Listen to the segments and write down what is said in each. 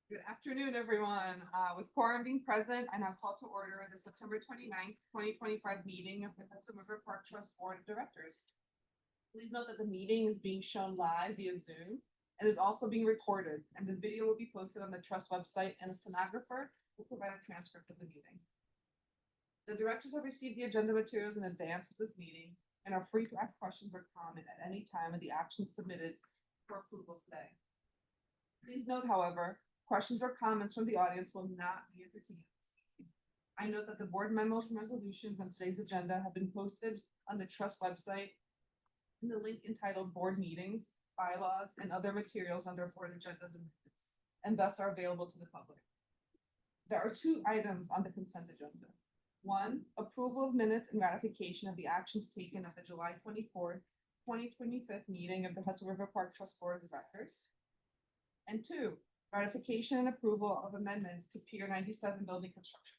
Good afternoon, everyone. With quorum being present, I now call to order the September 29th, 2025 meeting of the Hudson River Park Trust Board of Directors. Please note that the meeting is being shown live via Zoom and is also being recorded, and the video will be posted on the Trust website, and a stenographer will provide a transcript of the meeting. The directors have received the agenda materials in advance of this meeting and are free to ask questions or comment at any time of the actions submitted for approval today. Please note, however, questions or comments from the audience will not be entertained. I note that the board memos and resolutions on today's agenda have been posted on the Trust website in the link entitled Board Meetings, Bylaws, and Other Materials under Board Agendas and Minutes, and thus are available to the public. There are two items on the consent agenda. One, approval of minutes and ratification of the actions taken at the July 24th, 2025 meeting of the Hudson River Park Trust Board of Directors. And two, ratification and approval of amendments to Pier 97 building construction.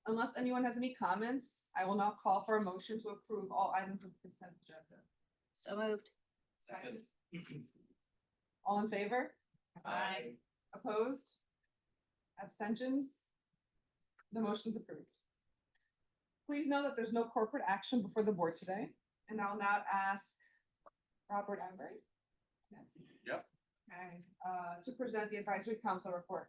Unless anyone has any comments, I will now call for a motion to approve all items of the consent agenda. So moved. Second. All in favor? Aye. Opposed? Abstentions? The motion's approved. Please know that there's no corporate action before the board today, and I'll now ask Robert Embry. Yes. Yep. Okay, to present the advisory council report.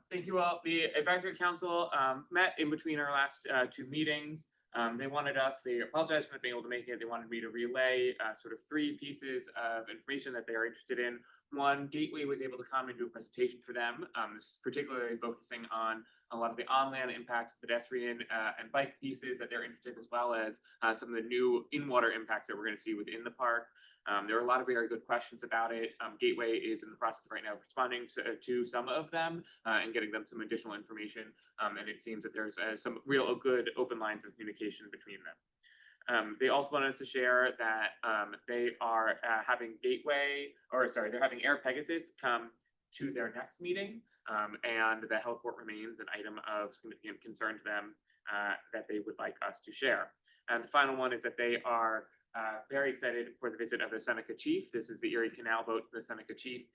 Thank you all. The advisory council met in between our last two meetings. They apologized for not being able to make it. They wanted me to relay sort of three pieces of information that they are interested in. One, Gateway was able to come and do a presentation for them. This is particularly focusing on a lot of the on-land impacts, pedestrian and bike pieces that they're interested in, as well as some of the new in-water impacts that we're going to see within the park. There are a lot of very good questions about it. Gateway is in the process right now of responding to some of them and getting them some additional information. And it seems that there's some real good open lines of communication between them. They also wanted us to share that they are having they're having Air Pegasus come to their next meeting, and the heliport remains an item of significant concern to them that they would like us to share. And the final one is that they are very excited for the visit of the Seneca Chief. This is the Erie Canal boat, the Seneca Chief,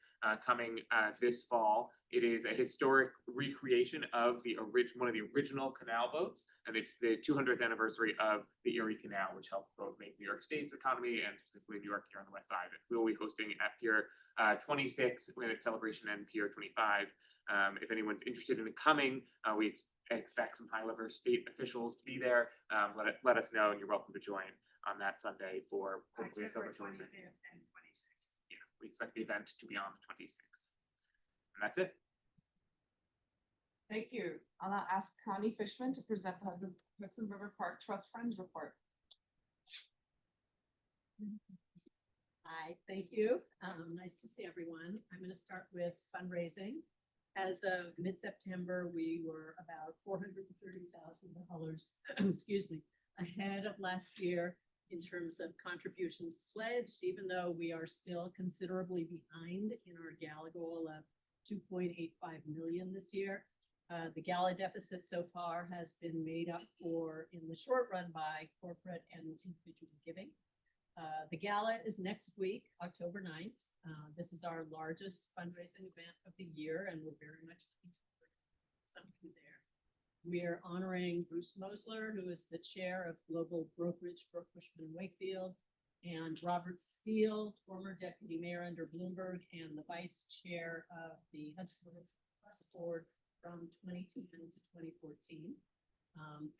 coming this fall. It is a historic recreation of one of the original canal boats, and it's the 200th anniversary of the Erie Canal, which helped both make New York State's economy and specifically New York here on the west side. We will be hosting at Pier 26 with its celebration and Pier 25. If anyone's interested in coming, we expect some high-level state officials to be there. Let us know, and you're welcome to join on that Sunday for hopefully a celebration. And 26th. Yeah, we expect the event to be on the 26th. And that's it. Thank you. I'll now ask Connie Fishman to present the Hudson River Park Trust Friends Report. Hi, thank you. Nice to see everyone. I'm going to start with fundraising. As of mid-September, we were about $430,000, excuse me, ahead of last year in terms of contributions pledged, even though we are still considerably behind in our gala goal of $2.85 million this year. The gala deficit so far has been made up for in the short run by corporate and individual giving. The gala is next week, October 9th. This is our largest fundraising event of the year, and we're very much looking forward to something there. We are honoring Bruce Mosler, who is the chair of Global Brokerage for Cushman & Wakefield, and Robert Steele, former deputy mayor under Bloomberg and the vice chair of the Hudson River Trust Board from 2010 to 2014.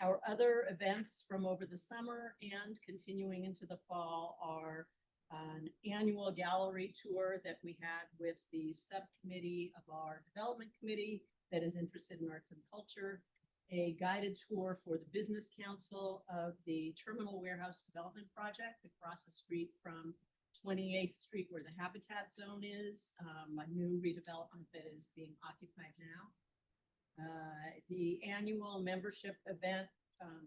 Our other events from over the summer and continuing into the fall are an annual gallery tour that we had with the subcommittee of our development committee that is interested in arts and culture, a guided tour for the Business Council of the Terminal Warehouse Development Project across the street from 28th Street where the Habitat Zone is, a new redevelopment that is being occupied now. The annual membership event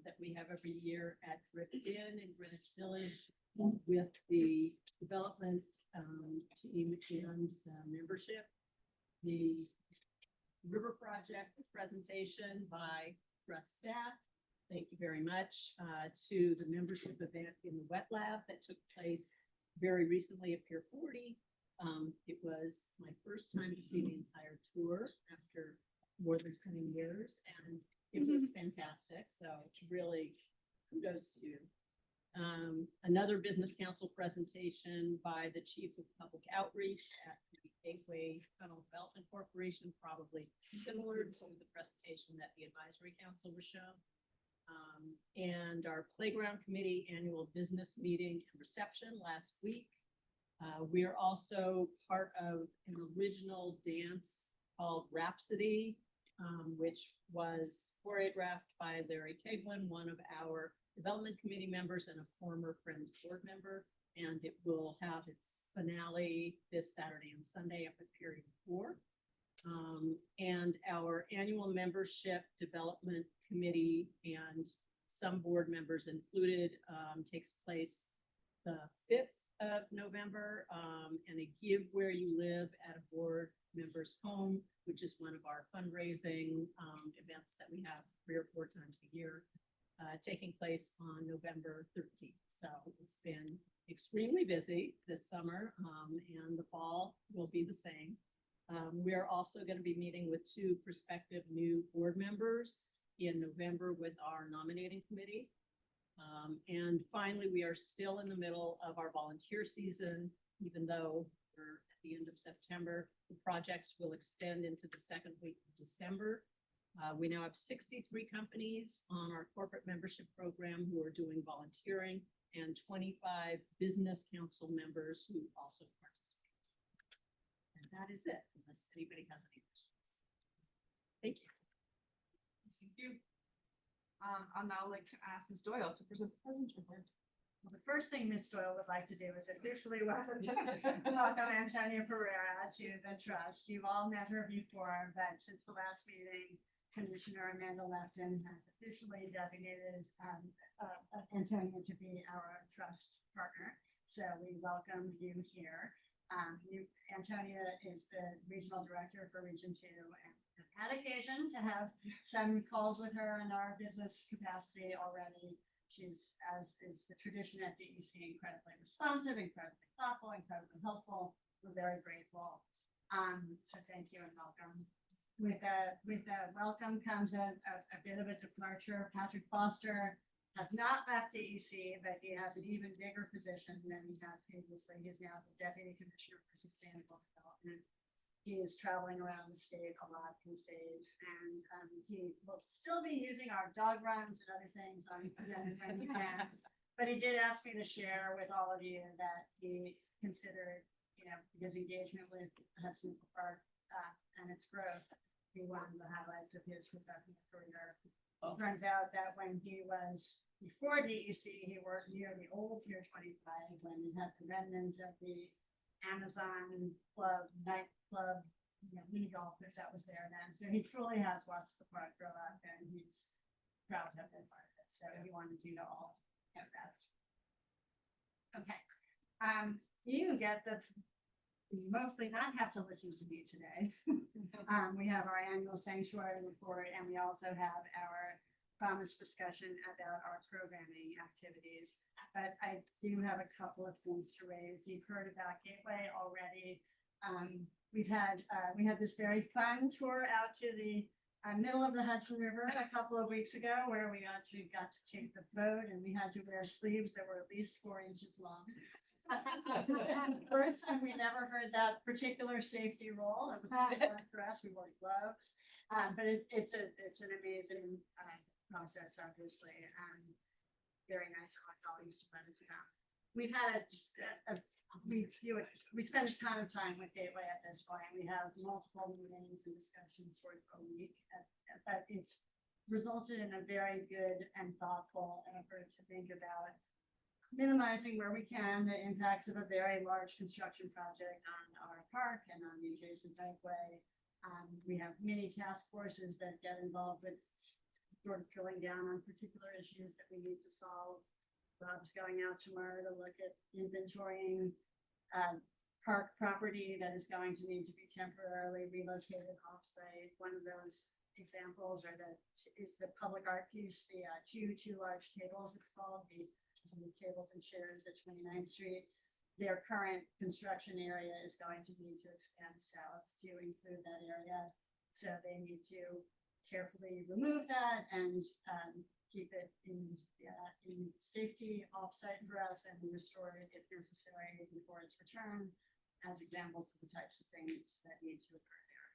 that we have every year at Drift Inn in Greenwich Village with the development team and membership. The River Project presentation by Trust staff. Thank you very much to the membership event in the Wet Lab that took place very recently at Pier 40. was my first time to see the entire tour after more than 20 years, and it was fantastic. So really kudos to you. Another business council presentation by the Chief of Public Outreach at the Gateway Tunnel Development Corporation, probably similar to the presentation that the advisory council was shown. And our playground committee annual business meeting and reception last week. We are also part of an original dance called Rhapsody, which was choreographed by Larry Keglin, one of our development committee members and a former Friends board member. And it will have its finale this Saturday and Sunday up at Pier. And our annual membership development committee and some board members included takes place the 5th of November, and a Give Where You Live at a board member's home, which is one of our fundraising events that we have 3 or 4 times a year, taking place on November 13th. So it's been extremely busy this summer, and the fall will be the same. We are also going to be meeting with 2 prospective new board members in November with our nominating committee. And finally, we are still in the middle of our volunteer season, even though we're at the end of September. The projects will extend into the second week of December. We now have 63 companies on our corporate membership program who are doing volunteering, and 25 business council members who also participate. And that is it, unless anybody has any questions. Thank you. Thank you. I'll now like to ask Ms. Doyle to present the president's report. Well, the first thing Ms. Doyle would like to do is officially welcome Antonia Pereira to the trust. You've all met her before, but since the last meeting, Commissioner Amanda Lefton has officially designated Antonia to be our trust partner. So we welcome you here. Antonia is the regional director for Region 2, and I've had occasion to have some calls with her in our business capacity already. She's, as is the tradition at DEC, incredibly responsive, incredibly thoughtful, incredibly helpful. We're very grateful. So thank you and welcome. With a welcome comes a bit of a departure. Patrick Foster has not left DEC, but he has an even bigger position than he had previously. He's now the Deputy Commissioner for Sustainable Development. He is traveling around the state a lot these days, and he will still be using our dog runs and other things on when he can. But he did ask me to share with all of you that he considered, his engagement with Hudson Park and its growth be one of the highlights of his professional career. It turns out that when he was before DEC, he worked near the old Pier 25 when he had the remnants of the Amazon Club, nightclub, mini golf, if that was there then. So he truly has watched the park grow up, and he's proud to have been part of it. So he wanted you to all have that. Okay. You get mostly not have to listen to me today. We have our annual sanctuary report, and we also have our promised discussion about our programming activities. But I do have a couple of things to raise. You've heard about Gateway already. We had this very fun tour out to the middle of the Hudson River a couple of weeks ago, where we actually got to take the boat, and we had to wear sleeves that were at least 4 inches long. First time we never heard that particular safety rule. It was fun for us. We wore gloves, but it's an amazing process, obviously, and very nice colleagues to let us know. We've had we spend a ton of time with Gateway at this point. We have multiple meetings and discussions for a week, but it's resulted in a very good and thoughtful effort to think about minimizing where we can the impacts of a very large construction project on our park and on the adjacent bikeway. We have many task forces that get involved with sort of drilling down on particular issues that we need to solve. Bob's going out tomorrow to look at inventorying park property that is going to need to be temporarily relocated offsite. One of those examples is the public art piece, the two large tables, it's called, the tables and chairs at 29th Street. their current construction area is going to need to expand south to include that area. So they need to carefully remove that and keep it in safety offsite for us and restore it if necessary before its return, as examples of the types of things that need to occur there.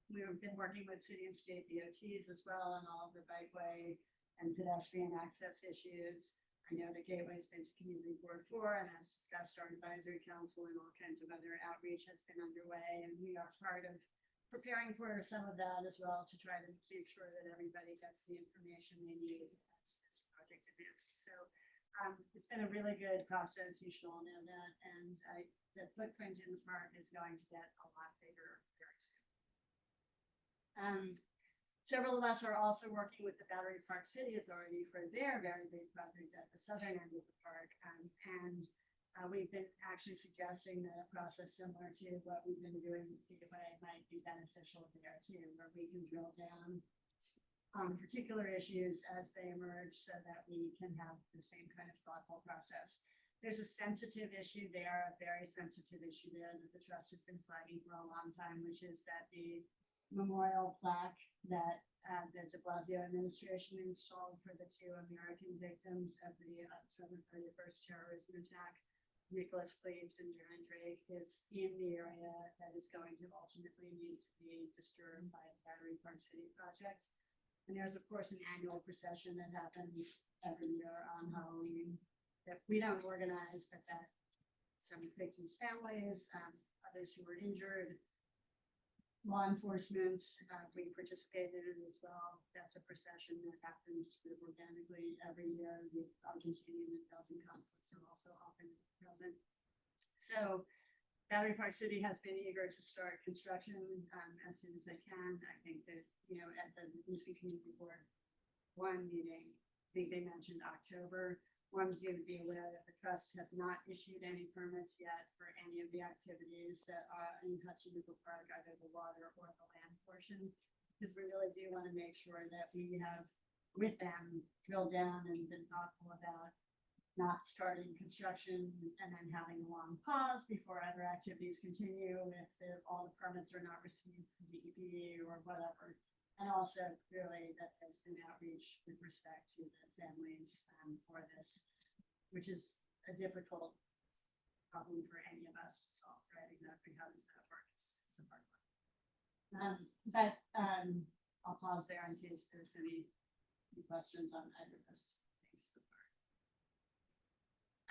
We've been working with city and state DOTs as well on all of the bikeway and pedestrian access issues. I know the Gateway's been to Community Board 4, and as discussed, our advisory council and all kinds of other outreach has been underway, and we are part of preparing for some of that as well to try to make sure that everybody gets the information they need as this project advances. So it's been a really good process. You should all know that, and the footprint in the park is going to get a lot bigger very soon. Several of us are also working with the Battery Park City Authority for their very big project at the southern end of the park. We've been actually suggesting that a process similar to what we've been doing with Gateway might be beneficial there too, where we can drill down on particular issues as they emerge so that we can have the same kind of thoughtful process. There's a sensitive issue there, a very sensitive issue there that the trust has been flagging for a long time, which is that the memorial plaque that the de Blasio administration installed for the two American victims of the October 31st terrorism attack, Nicholas Cleves and Darren Drake, is in the area that is going to ultimately need to be disturbed by the Battery Park City project. And there's of course an annual procession that happens every year on Halloween that we don't organize, but that some victims' families, others who were injured, law enforcement, we participated in as well. That's a procession that happens sort of organically every year. The Argentinian and Belgian consulates are also often present. So Battery Park City has been eager to start construction as soon as they can. I think that, you know, at the recent Community Board 1 meeting, I think they mentioned October. Wanted you to be aware that the trust has not issued any permits yet for any of the activities that are in Hudson River Park, either the water or the land portion, because we really do want to make sure that we have with them drilled down and been thoughtful about not starting construction and then having a long pause before other activities continue if all the permits are not received from DEP or whatever. And also clearly that there's been outreach with respect to the families for this, which is a difficult problem for any of us to solve, right? Exactly how does that work? It's a hard one. But I'll pause there in case there's any questions on either of those things so far.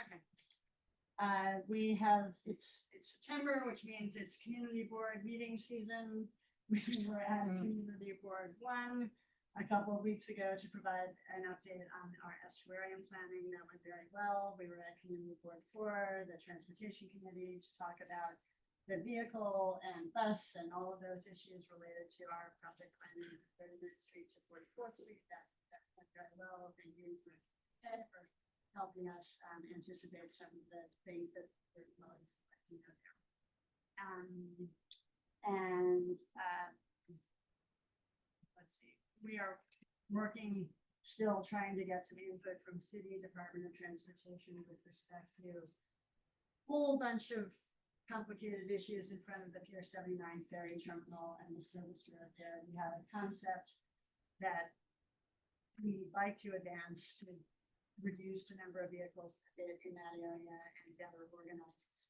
Okay. We have, it's September, which means it's Community Board meeting season. We were at Community Board 1 a couple of weeks ago to provide an update on our estuarium planning. That went very well. We were at Community Board 4, the Transportation Committee, to talk about the vehicle and bus and all of those issues related to our project planning, 39th Street to 44th Street. That went very well. Thank you for helping us anticipate some of the things that we're well expecting to know. Let's see, we are working, still trying to get some input from City Department of Transportation with respect to a whole bunch of complicated issues in front of the Pier 79 ferry terminal and the service road there. We have a concept that we like to advance to reduce the number of vehicles in that area and better organize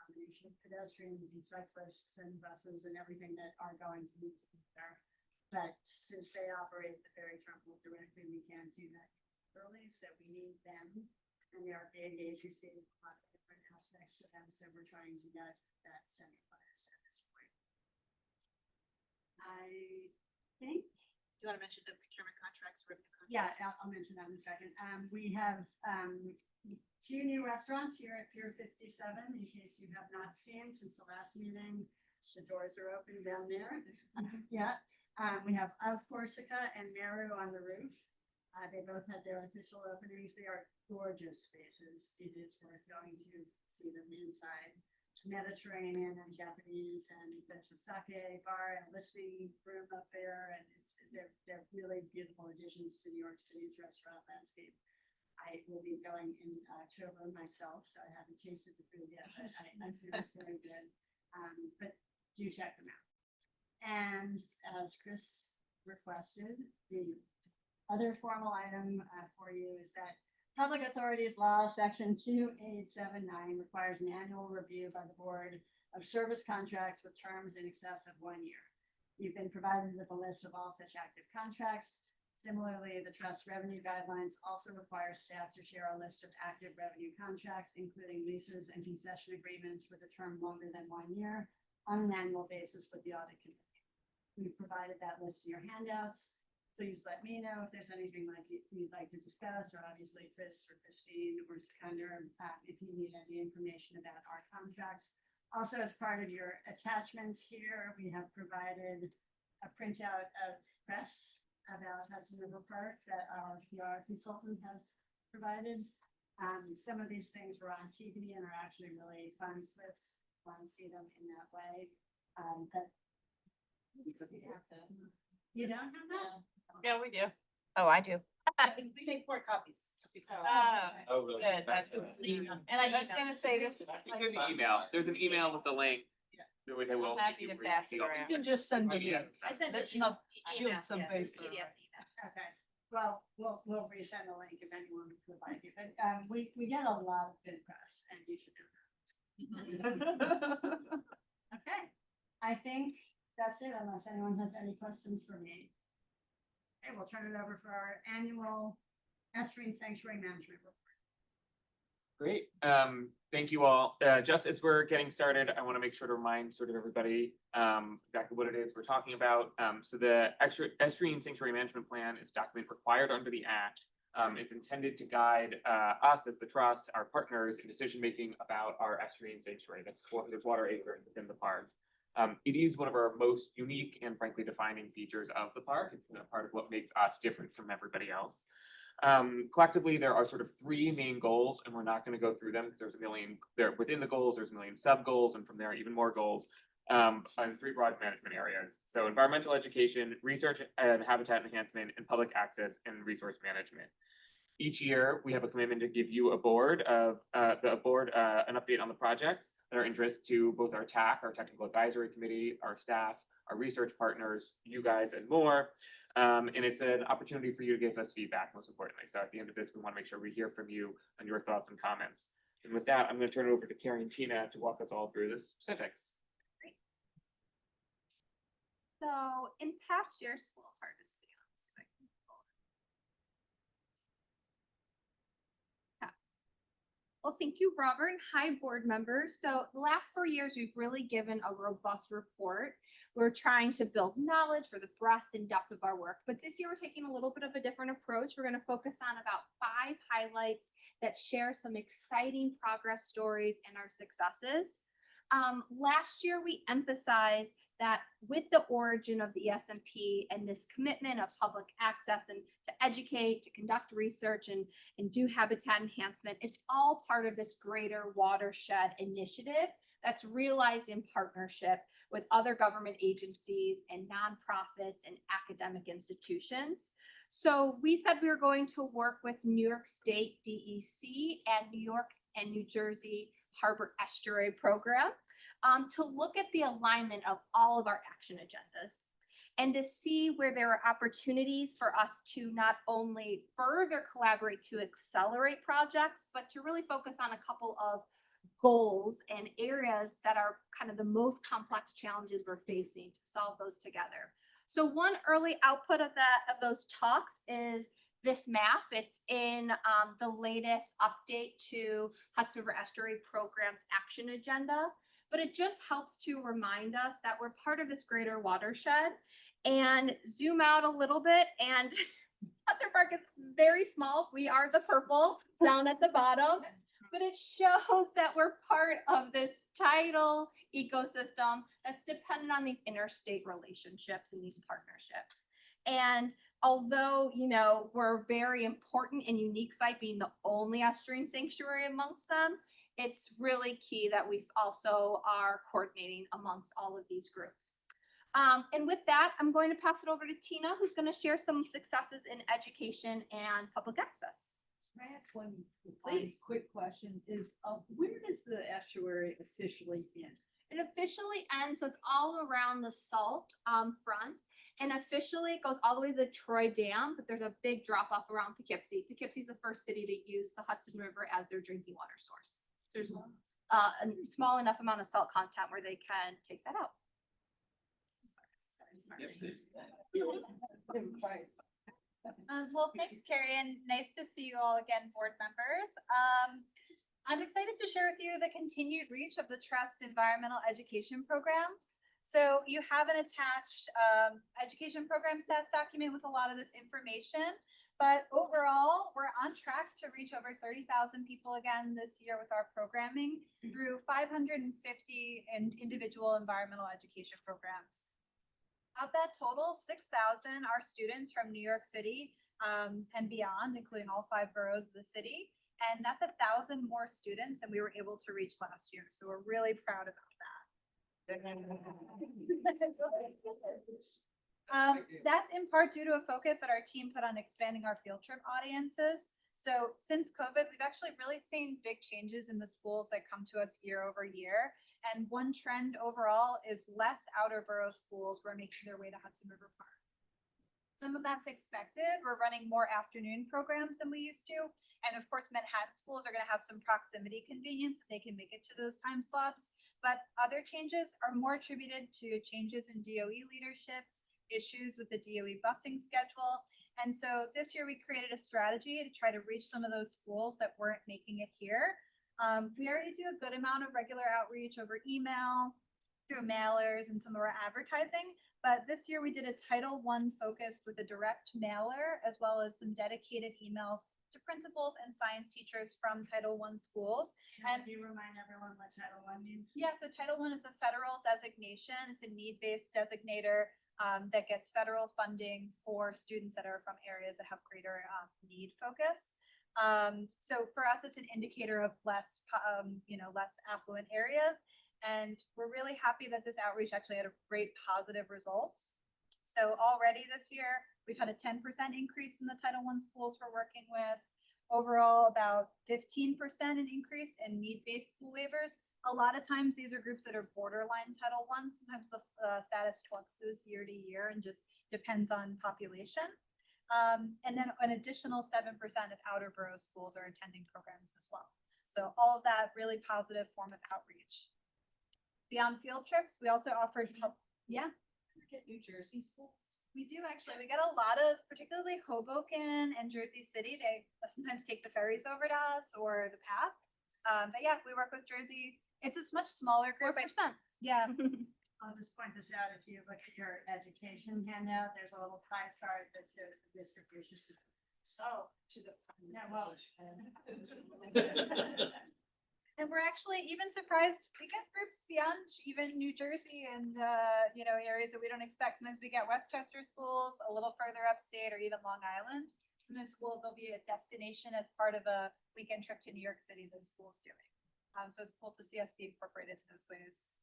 combination of pedestrians and cyclists and buses and everything that are going to need to be there. But since they operate the ferry terminal directly, we can't do that early, so we need them. And they are big agencies, a lot of different aspects to them, so we're trying to get that centralized at this point. I think. You want to mention the procurement contracts? Yeah, I'll mention that in a second. We have 2 new restaurants here at Pier 57, in case you have not seen since the last meeting. The doors are open down there. Yeah. We have Of Corsica and Meru on the roof. They both had their official openings. They are gorgeous spaces. It is worth going to see them inside. Mediterranean and Japanese, and there's a sake bar and listening room up there, and they're really beautiful additions to New York City's restaurant landscape. I will be going in October myself, so I haven't tasted the food yet, but I feel it's very good. But do check them out. And as Chris requested, the other formal item for you is that Public Authorities Law, Section 2879 requires an annual review by the Board of Service contracts with terms in excess of 1 year. You've been provided with a list of all such active contracts. Similarly, the trust revenue guidelines also require staff to share a list of active revenue contracts, including leases and concession agreements with a term longer than 1 year on an annual basis with the audit committee. We've provided that list in your handouts. Please let me know if there's anything you'd like to discuss, or obviously Chris or Christine or Sikander, if you need any information about our contracts. Also, as part of your attachments here, we have provided a printout of press about Hudson River Park that our PR consultant has provided. Some of these things were on TV and are actually really fun clips. Want to see them in that way. But you don't have that? Yeah, we do. Oh, I do. We make 4 copies. Oh, really? Good, that's. And I was gonna say this is. Give me email. There's an email with the link. That way they will. I'm happy to pass it around. You can just send them. Yeah. I sent it That's to you. not Email, field some yeah, paper. PDF Okay, well, we'll resend the link if anyone would like it, but, we get a lot of good press and you should know that. Okay, I think that's it unless anyone has any questions for me. Okay, we'll turn it over for our annual estuarine sanctuary management report. Great. Thank you all. Just as we're getting started, I want to make sure to remind sort of everybody exactly what it is we're talking about. So the estuarine sanctuary management plan is a document required under the Act. It's intended to guide us as the trust, our partners in decision making about our estuarine sanctuary. That's there's water acre within the park. It is one of our most unique and frankly defining features of the park. It's part of what makes us different from everybody else. Collectively, there are sort of 3 main goals, and we're not going to go through them because there's a million there within the goals. There's a million sub goals, and from there, even more goals. On 3 broad management areas. So environmental education, research and habitat enhancement, and public access and resource management. Each year, we have a commitment to give you an update on the projects that are of interest to both our TAC, our Technical Advisory Committee, our staff, our research partners, you guys, and more. And it's an opportunity for you to give us feedback, most importantly. So at the end of this, we want to make sure we hear from you and your thoughts and comments. And with that, I'm going to turn it over to Carrie and Tina to walk us all through the specifics. So in past years, it's a little hard to see. Let me see if I can pull it. Yeah. Well, thank you, Robert, and hi, board members. So the last 4 years, we've really given a robust report. We're trying to build knowledge for the breadth and depth of our work. But this year, we're taking a little bit of a different approach. We're going to focus on about 5 highlights that share some exciting progress stories and our successes. Last year, we emphasized that with the origin of the SMP and this commitment of public access and to educate, to conduct research and do habitat enhancement, it's all part of this greater watershed initiative that's realized in partnership with other government agencies and nonprofits and academic institutions. So we said we were going to work with New York State DEC and New York and New Jersey Harbor Estuary Program to look at the alignment of all of our action agendas and to see where there are opportunities for us to not only further collaborate to accelerate projects, but to really focus on a couple of goals and areas that are kind of the most complex challenges we're facing to solve those together. So one early output of those talks is this map. It's in the latest update to Hudson River Estuary Program's action agenda, but it just helps to remind us that we're part of this greater watershed and zoom out a little bit. And Hudson Park is very small. We are the purple down at the bottom, but it shows that we're part of this tidal ecosystem that's dependent on these interstate relationships and these partnerships. And although, you know, we're a very important and unique site, being the only estuarine sanctuary amongst them, it's really key that we also are coordinating amongst all of these groups. And with that, I'm going to pass it over to Tina, who's going to share some successes in education and public access. Can I ask one Please. quick question is, where does the estuary officially end? It officially ends, so it's all around the salt front, and officially it goes all the way to the Troy Dam, but there's a big drop off around Poughkeepsie. Poughkeepsie's the first city to use the Hudson River as their drinking water source. So there's a small enough amount of salt content where they can take that out. Well, thanks, Carrie, and nice to see you all again, board members. I'm excited to share with you the continued reach of the Trust's environmental education programs. So you have an attached education program stats document with a lot of this information. But overall, we're on track to reach over 30,000 people again this year with our programming through 550 individual environmental education programs. Of that total, 6,000 are students from New York City and beyond, including all 5 boroughs of the city. And that's 1,000 more students than we were able to reach last year. So we're really proud about that. That's in part due to a focus that our team put on expanding our field trip audiences. So since COVID, we've actually really seen big changes in the schools that come to us year over year. And one trend overall is less outer borough schools were making their way to Hudson River Park. Some of that's expected. We're running more afternoon programs than we used to. And of course, Manhattan schools are going to have some proximity convenience that they can make it to those time slots. But other changes are more attributed to changes in DOE leadership, issues with the DOE busing schedule. And so this year we created a strategy to try to reach some of those schools that weren't making it here. We already do a good amount of regular outreach over email, through mailers and some of our advertising. But this year we did a Title I focus with a direct mailer, as well as some dedicated emails to principals and science teachers from Title I schools. And do you remind everyone what Title I means? Yeah, so Title I is a federal designation. It's a need-based designator that gets federal funding for students that are from areas that have greater need focus. So for us, it's an indicator of less affluent areas. And we're really happy that this outreach actually had a great positive results. So already this year, we've had a 10% increase in the Title I schools we're working with. Overall, about 15% an increase in need-based school waivers. A lot of times these are groups that are borderline Title I. Sometimes the status fluxes year to year and just depends on population. And then an additional 7% of outer borough schools are attending programs as well. So all of that really positive form of outreach. Beyond field trips, we also offered, New Jersey schools? we do actually. We get a lot of, particularly Hoboken and Jersey City. They sometimes take the ferries over to us or the path. But yeah, we work with Jersey. It's a much smaller group. 4%. Yeah. I'll just point this out, if you look at your education handout, there's a little pie chart that shows the distribution. So, to the, yeah, well. And we're actually even surprised, we get groups beyond even New Jersey and, areas that we don't expect. Sometimes we get Westchester schools, a little further upstate, or even Long Island. Sometimes there'll be a destination as part of a weekend trip to New York City those schools doing. So it's cool to see us be incorporated in those ways.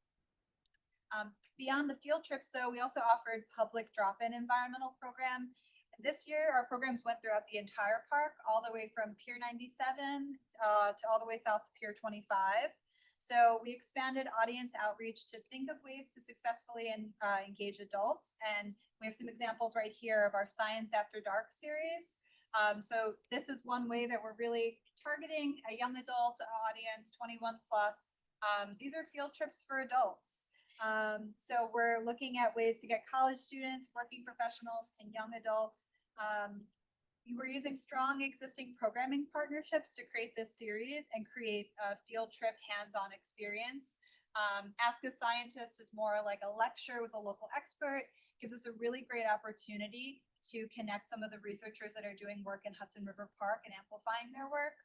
Beyond the field trips, though, we also offered public drop-in environmental program. This year, our programs went throughout the entire park, all the way from Pier 97 to all the way south to Pier 25. So we expanded audience outreach to think of ways to successfully engage adults. And we have some examples right here of our Science After Dark series. So this is one way that we're really targeting a young adult audience, 21 plus. These are field trips for adults. So we're looking at ways to get college students, working professionals, and young adults. We're using strong existing programming partnerships to create this series and create a field trip hands-on experience. Ask a Scientist is more like a lecture with a local expert. Gives us a really great opportunity to connect some of the researchers that are doing work in Hudson River Park and amplifying their work.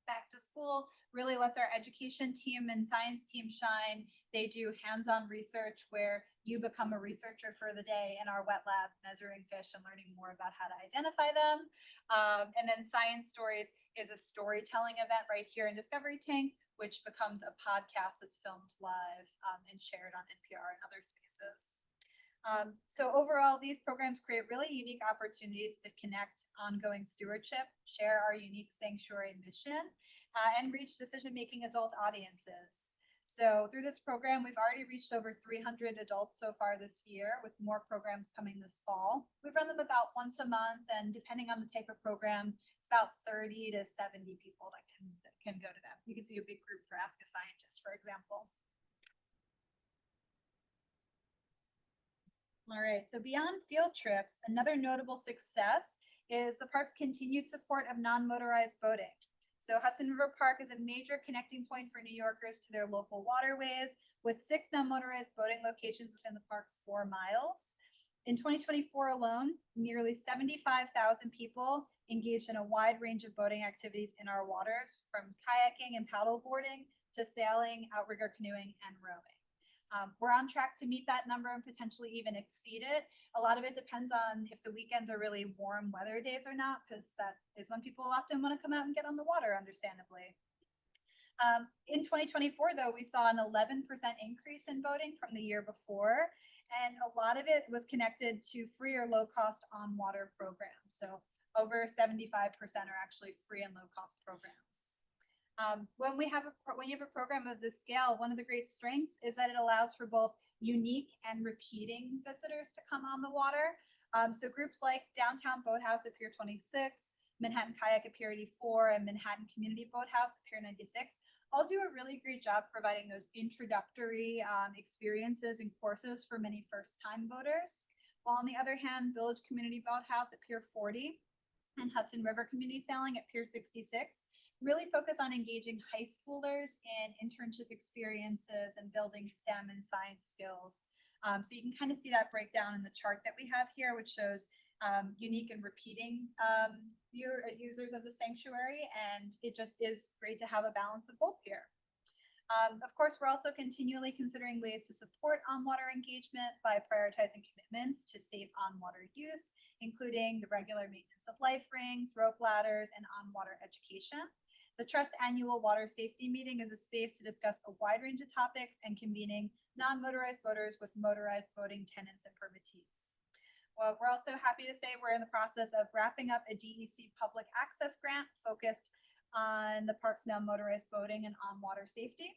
Back to school really lets our education team and science team shine. They do hands-on research where you become a researcher for the day in our wet lab, measuring fish and learning more about how to identify them. And then Science Stories is a storytelling event right here in Discovery Tank, which becomes a podcast that's filmed live and shared on NPR and other spaces. So overall, these programs create really unique opportunities to connect ongoing stewardship, share our unique sanctuary mission, and reach decision-making adult audiences. So through this program, we've already reached over 300 adults so far this year, with more programs coming this fall. We run them about once a month, and depending on the type of program, it's about 30 to 70 people that can go to them. You can see a big group for Ask a Scientist, for example. All right, so beyond field trips, another notable success is the park's continued support of non-motorized boating. So Hudson River Park is a major connecting point for New Yorkers to their local waterways, with 6 non-motorized boating locations within the park's 4 miles. In 2024 alone, nearly 75,000 people engaged in a wide range of boating activities in our waters, from kayaking and paddleboarding to sailing, outrigger canoeing, and rowing. We're on track to meet that number and potentially even exceed it. A lot of it depends on if the weekends are really warm weather days or not, because that is when people often want to come out and get on the water, understandably. In 2024, though, we saw an 11% increase in boating from the year before, and a lot of it was connected to free or low-cost on-water programs. So over 75% are actually free and low-cost programs. When you have a program of this scale, one of the great strengths is that it allows for both unique and repeating visitors to come on the water. So groups like Downtown Boathouse at Pier 26, Manhattan Kayak at Pier 84, and Manhattan Community Boathouse at Pier 96 all do a really great job providing those introductory experiences and courses for many first-time boaters. While on the other hand, Village Community Boathouse at Pier 40 and Hudson River Community Sailing at Pier 66 really focus on engaging high schoolers in internship experiences and building STEM and science skills. So you can kind of see that breakdown in the chart that we have here, which shows unique and repeating users of the sanctuary, and it just is great to have a balance of both here. Of course, we're also continually considering ways to support on-water engagement by prioritizing commitments to safe on-water use, including the regular maintenance of life rings, rope ladders, and on-water education. The Trust Annual Water Safety Meeting is a space to discuss a wide range of topics and convening non-motorized boaters with motorized boating tenants and permittees. Well, we're also happy to say we're in the process of wrapping up a DEC public access grant focused on the park's non-motorized boating and on-water safety.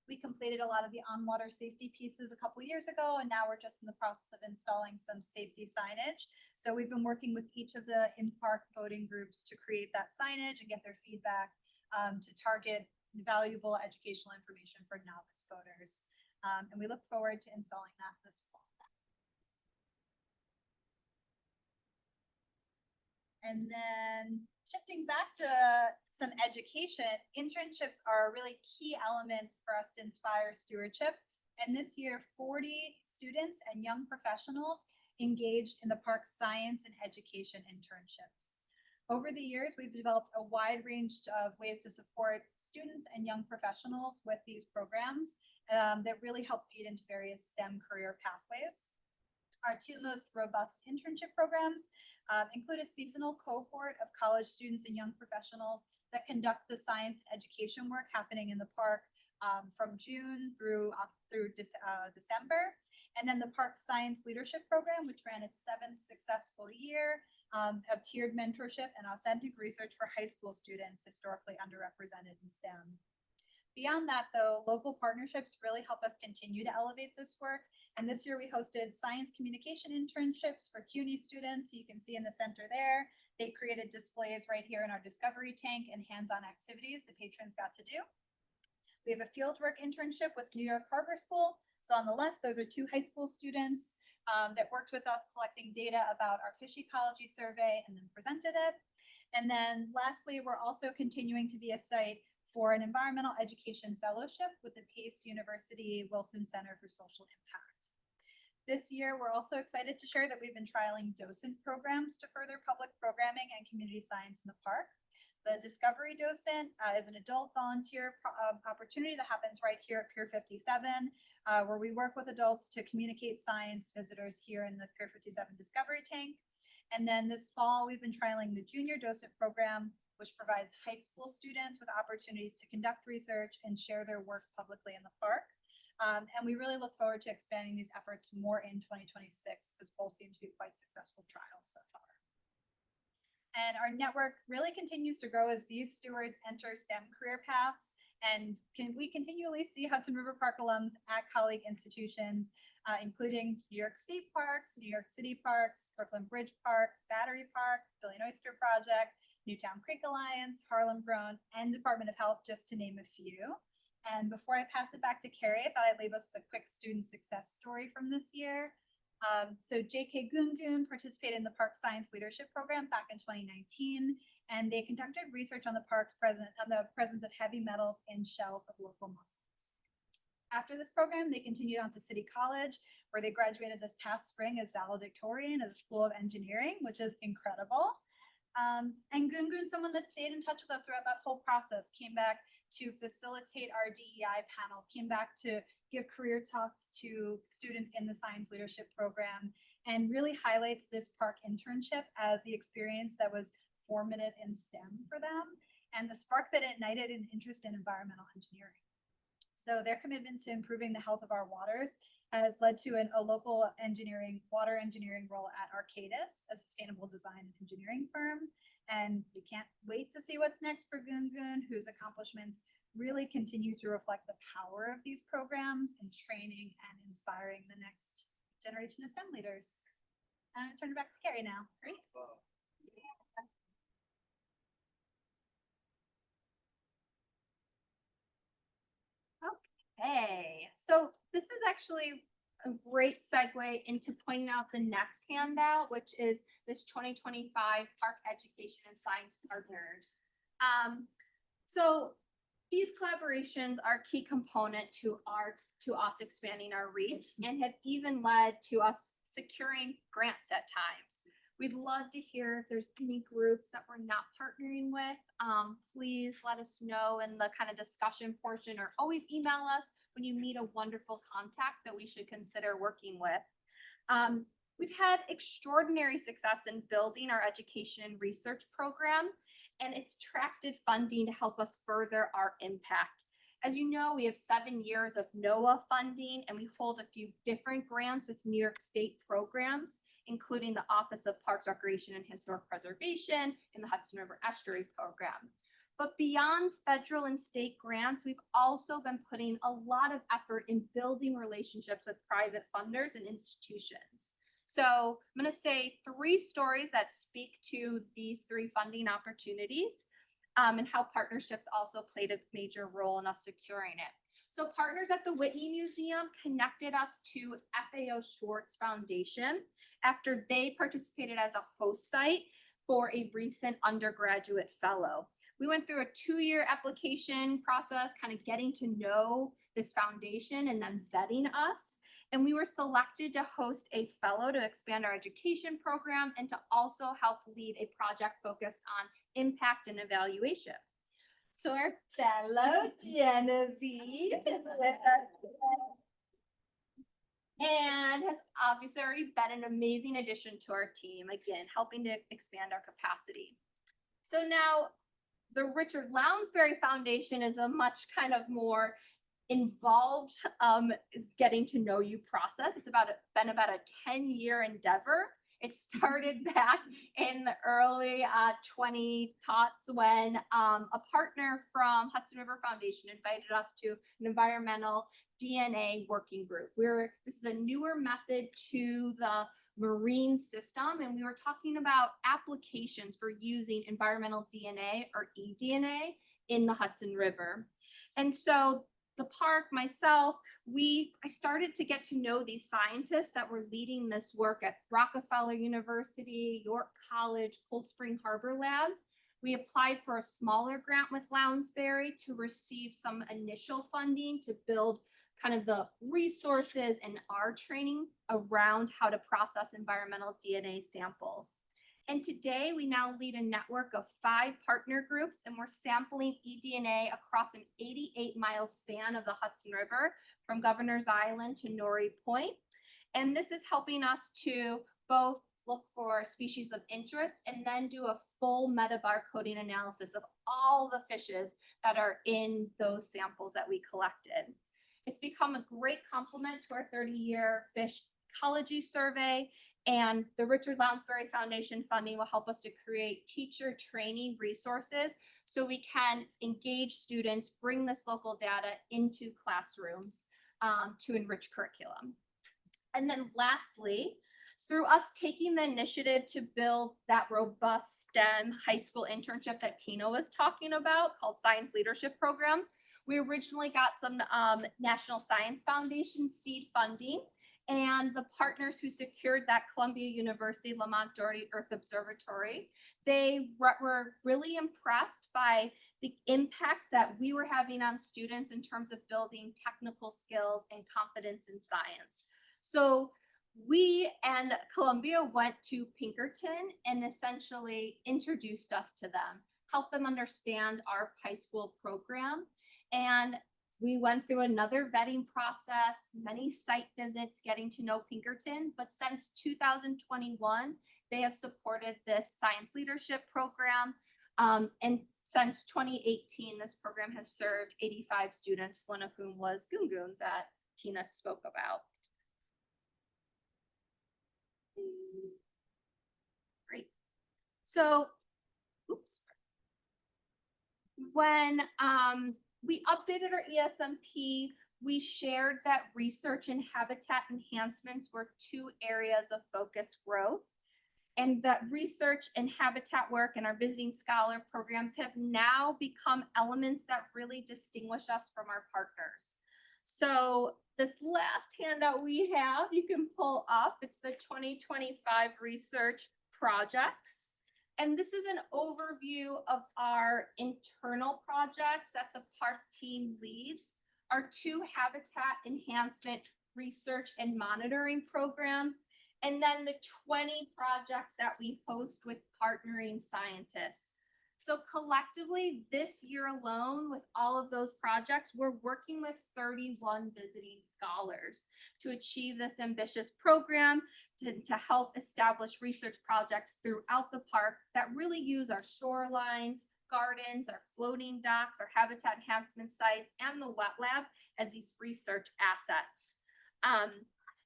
We completed a lot of the on-water safety pieces a couple years ago, and now we're just in the process of installing some safety signage. So we've been working with each of the in-park boating groups to create that signage and get their feedback to target valuable educational information for novice boaters. And we look forward to installing that this fall. And then shifting back to some education, internships are a really key element for us to inspire stewardship. And this year, 40 students and young professionals engaged in the park's science and education internships. Over the years, we've developed a wide range of ways to support students and young professionals with these programs that really help feed into various STEM career pathways. Our 2 most robust internship programs include a seasonal cohort of college students and young professionals that conduct the science and education work happening in the park from June through December. And then the Park Science Leadership Program, which ran its 7th successful year of tiered mentorship and authentic research for high school students historically underrepresented in STEM. Beyond that, though, local partnerships really help us continue to elevate this work. And this year we hosted science communication internships for CUNY students. You can see in the center there, they created displays right here in our discovery tank and hands-on activities the patrons got to do. We have a fieldwork internship with New York Harbor School. So on the left, those are 2 high school students that worked with us collecting data about our fish ecology survey and then presented it. And then lastly, we're also continuing to be a site for an environmental education fellowship with the Pace University Wilson Center for Social Impact. This year, we're also excited to share that we've been trialing docent programs to further public programming and community science in the park. The Discovery Docent is an adult volunteer opportunity that happens right here at Pier 57, where we work with adults to communicate science to visitors here in the Pier 57 Discovery Tank. And then this fall, we've been trialing the Junior Docent Program, which provides high school students with opportunities to conduct research and share their work publicly in the park. And we really look forward to expanding these efforts more in 2026 because both seem to be quite successful trials so far. And our network really continues to grow as these stewards enter STEM career paths. And we continually see Hudson River Park alums at colleague institutions, including New York State Parks, New York City Parks, Brooklyn Bridge Park, Battery Park, Billy and Oyster Project, Newtown Creek Alliance, Harlem Grown, and Department of Health, just to name a few. And before I pass it back to Carrie, I thought I'd leave us with a quick student success story from this year. So JK Gungun participated in the Park Science Leadership Program back in 2019, and they conducted research on the presence of heavy metals in shells of local mussels. After this program, they continued on to City College, where they graduated this past spring as valedictorian of the School of Engineering, which is incredible. And Gungun, someone that stayed in touch with us throughout that whole process, came back to facilitate our DEI panel, came back to give career talks to students in the Science Leadership Program, and really highlights this park internship as the experience that was formative in STEM for them, and the spark that ignited an interest in environmental engineering. So their commitment to improving the health of our waters has led to a local water engineering role at Arcadis, a sustainable design and engineering firm. And we can't wait to see what's next for Gungun, whose accomplishments really continue to reflect the power of these programs in training and inspiring the next generation of STEM leaders. I'm gonna turn it back to Carrie now. Great. Okay, so this is actually a great segue into pointing out the next handout, which is this 2025 Park Education and Science Partners. So these collaborations are a key component to us expanding our reach and have even led to us securing grants at times. We'd love to hear if there's any groups that we're not partnering with. Please let us know in the kind of discussion portion, or always email us when you meet a wonderful contact that we should consider working with. We've had extraordinary success in building our education and research program, and it's attracted funding to help us further our impact. As you know, we have 7 years of NOAA funding, and we hold a few different grants with New York State programs, including the Office of Parks, Recreation, and Historic Preservation and the Hudson River Estuary Program. But beyond federal and state grants, we've also been putting a lot of effort in building relationships with private funders and institutions. So I'm going to say 3 stories that speak to these 3 funding opportunities, and how partnerships also played a major role in us securing it. So partners at the Whitney Museum connected us to FAO Schwartz Foundation after they participated as a host site for a recent undergraduate fellow. We went through a 2-year application process, kind of getting to know this foundation and then vetting us. And we were selected to host a fellow to expand our education program and to also help lead a project focused on impact and evaluation. So our fellow Genevieve is with us and has obviously already been an amazing addition to our team, again, helping to expand our capacity. So now the Richard Lounsbury Foundation is a much kind of more involved getting to know you process. It's been about a 10-year endeavor. It started back in the early 2010s when a partner from Hudson River Foundation invited us to an environmental DNA working group. This is a newer method to the marine system, and we were talking about applications for using environmental DNA or eDNA in the Hudson River. And so the park, myself, I started to get to know these scientists that were leading this work at Rockefeller University, York College, Cold Spring Harbor Lab. We applied for a smaller grant with Lounsbury to receive some initial funding to build kind of the resources and our training around how to process environmental DNA samples. And today we now lead a network of 5 partner groups, and we're sampling eDNA across an 88-mile span of the Hudson River from Governor's Island to Norrie Point. And this is helping us to both look for species of interest and then do a full metabarcoding analysis of all the fishes that are in those samples that we collected. It's become a great complement to our 30-year fish ecology survey, and the Richard Lounsbury Foundation funding will help us to create teacher training resources so we can engage students, bring this local data into classrooms to enrich curriculum. And then lastly, through us taking the initiative to build that robust STEM high school internship that Tina was talking about called Science Leadership Program, we originally got some National Science Foundation seed funding, and the partners who secured that Columbia University Lamont Doherty Earth Observatory, they were really impressed by the impact that we were having on students in terms of building technical skills and confidence in science. So we and Columbia went to Pinkerton and essentially introduced us to them, helped them understand our high school program. And we went through another vetting process, many site visits, getting to know Pinkerton. But since 2021, they have supported this science leadership program. And since 2018, this program has served 85 students, one of whom was Gungun that Tina spoke about. Great. So, oops. When we updated our ESMP, we shared that research and habitat enhancements were 2 areas of focused growth, and that research and habitat work and our visiting scholar programs have now become elements that really distinguish us from our partners. So this last handout we have, you can pull up, it's the 2025 research projects. And this is an overview of our internal projects that the park team leads, our 2 habitat enhancement research and monitoring programs, and then the 20 projects that we host with partnering scientists. So collectively, this year alone, with all of those projects, we're working with 31 visiting scholars to achieve this ambitious program to help establish research projects throughout the park that really use our shorelines, gardens, our floating docks, our habitat enhancement sites, and the wet lab as these research assets.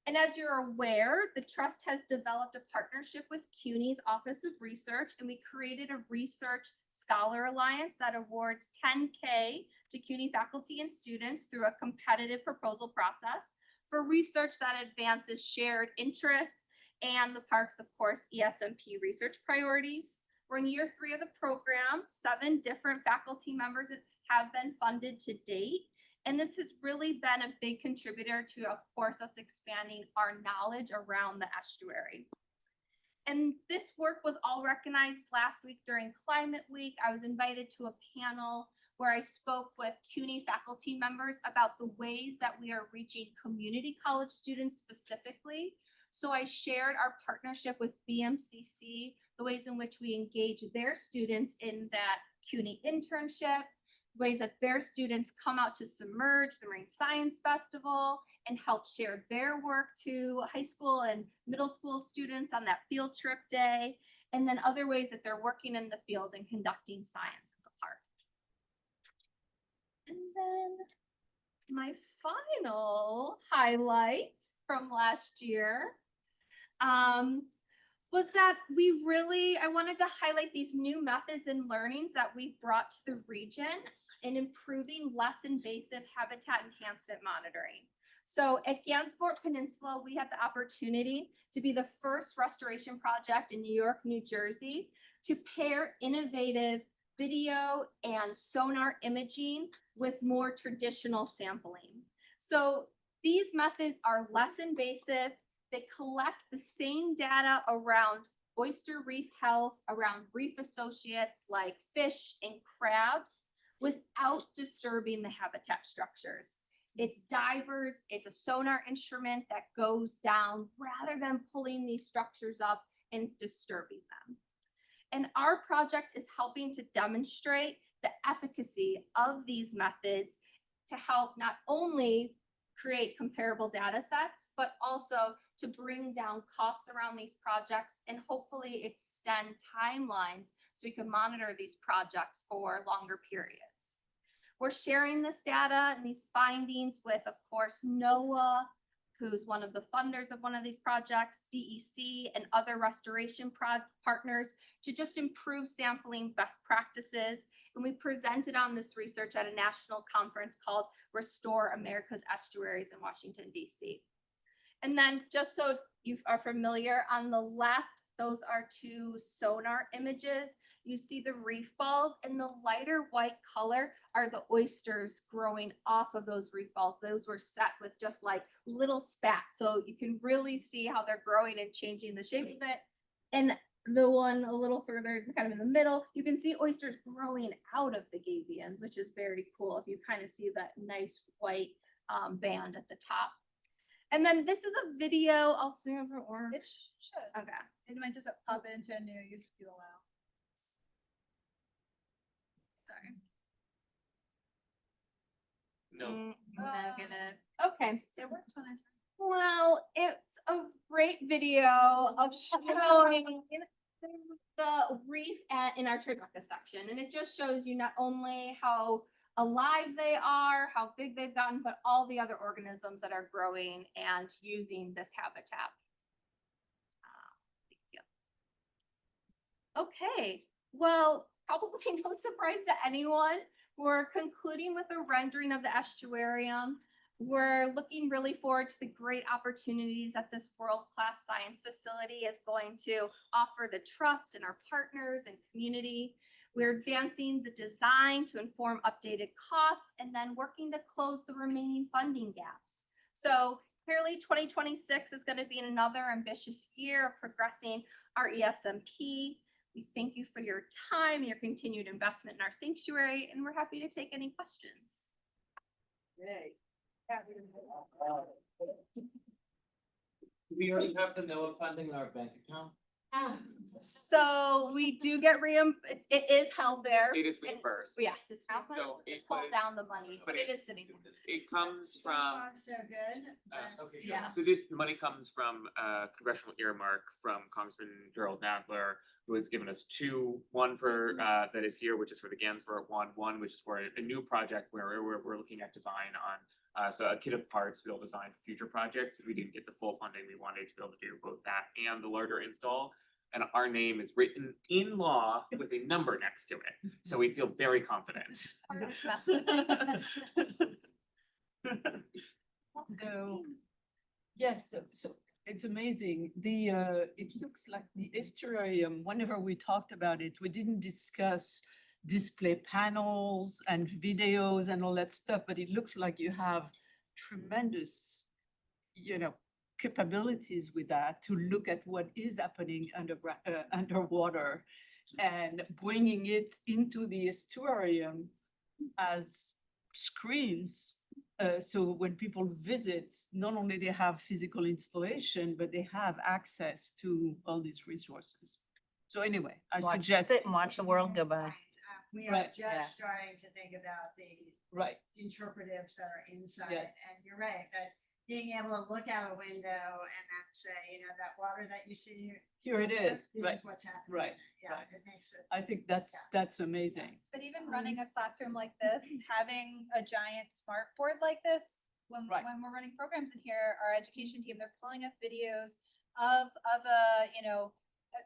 And as you're aware, the Trust has developed a partnership with CUNY's Office of Research, and we created a Research Scholar Alliance that awards $10K to CUNY faculty and students through a competitive proposal process for research that advances shared interests and the park's, of course, ESMP research priorities. We're in year 3 of the program. 7 different faculty members have been funded to date. And this has really been a big contributor to, of course, us expanding our knowledge around the estuary. And this work was all recognized last week during Climate Week. I was invited to a panel where I spoke with CUNY faculty members about the ways that we are reaching community college students specifically. So I shared our partnership with BMCC, the ways in which we engage their students in that CUNY internship, ways that their students come out to Submerge, the Marine Science Festival, and help share their work to high school and middle school students on that field trip day, and then other ways that they're working in the field and conducting science at the park. And then my final highlight from last year was that I wanted to highlight these new methods and learnings that we've brought to the region in improving less invasive habitat enhancement monitoring. So at Gansevoort Peninsula, we had the opportunity to be the first restoration project in New York, New Jersey, to pair innovative video and sonar imaging with more traditional sampling. So these methods are less invasive. They collect the same data around oyster reef health, around reef associates like fish and crabs, without disturbing the habitat structures. It's divers, it's a sonar instrument that goes down rather than pulling these structures up and disturbing them. And our project is helping to demonstrate the efficacy of these methods to help not only create comparable data sets, but also to bring down costs around these projects and hopefully extend timelines so we can monitor these projects for longer periods. We're sharing this data and these findings with, of course, NOAA, who's one of the funders of one of these projects, DEC, and other restoration partners to just improve sampling best practices. And we presented on this research at a national conference called Restore America's Estuaries in Washington, DC. And then just so you are familiar, on the left, those are two sonar images. You see the reef balls, and the lighter white color are the oysters growing off of those reef balls. Those were set with just like little spats. So you can really see how they're growing and changing the shape of it. And the one a little further, kind of in the middle, you can see oysters growing out of the gabions, which is very cool. If you kind of see that nice white band at the top. And then this is a video. I'll zoom over or It should. okay. It might just pop into a new you allow. Sorry. No. I'm not gonna. Okay. It worked when I. Well, it's a great video of showing the reef in our Tribeca section, and it just shows you not only how alive they are, how big they've gotten, but all the other organisms that are growing and using this habitat. Thank you. Okay, well, probably no surprise to anyone. We're concluding with a rendering of the estuarium. We're looking really forward to the great opportunities that this world-class science facility is going to offer the trust in our partners and community. We're advancing the design to inform updated costs and then working to close the remaining funding gaps. So clearly 2026 is going to be another ambitious year of progressing our ESMP. We thank you for your time and your continued investment in our sanctuary, and we're happy to take any questions. Yay. We already have the NOAA funding in our bank account. So we do get it is held there. It is reimbursed. Yes, it's So it pulled was- down the money, but but it is sitting there. It comes So from, far, so good, but Okay. Yeah. so this, the money comes from congressional earmark from Congressman Gerald Nadler, who has given us two, one for that is here, which is for the Gansford one which is for a new project where we're looking at design on so a kit of parts to be able to design for future projects. We didn't get the full funding we wanted to be able to do both that and the larger install. And our name is written in law with a number next to it. So we feel very confident. So, yes, so it's amazing. It looks like the estuarium, whenever we talked about it, we didn't discuss display panels and videos and all that stuff, but it looks like you have tremendous, capabilities with that to look at what is happening underwater and bringing it into the estuarium as screens. So when people visit, not only they have physical installation, but they have access to all these resources. So anyway, I Watch, suggest, sit and watch the world go by. we are Right. Yeah. just starting to think about the right, interpretives that are inside. Yes. And you're right, that being able to look out a window and then say, that water that you see. here it is, This right. is what's happening. right, Yeah, right. it makes it. I think that's amazing. But even running a classroom like this, having a giant smart board like this, when Right. when we're running programs in here, our education team, they're pulling up videos of a,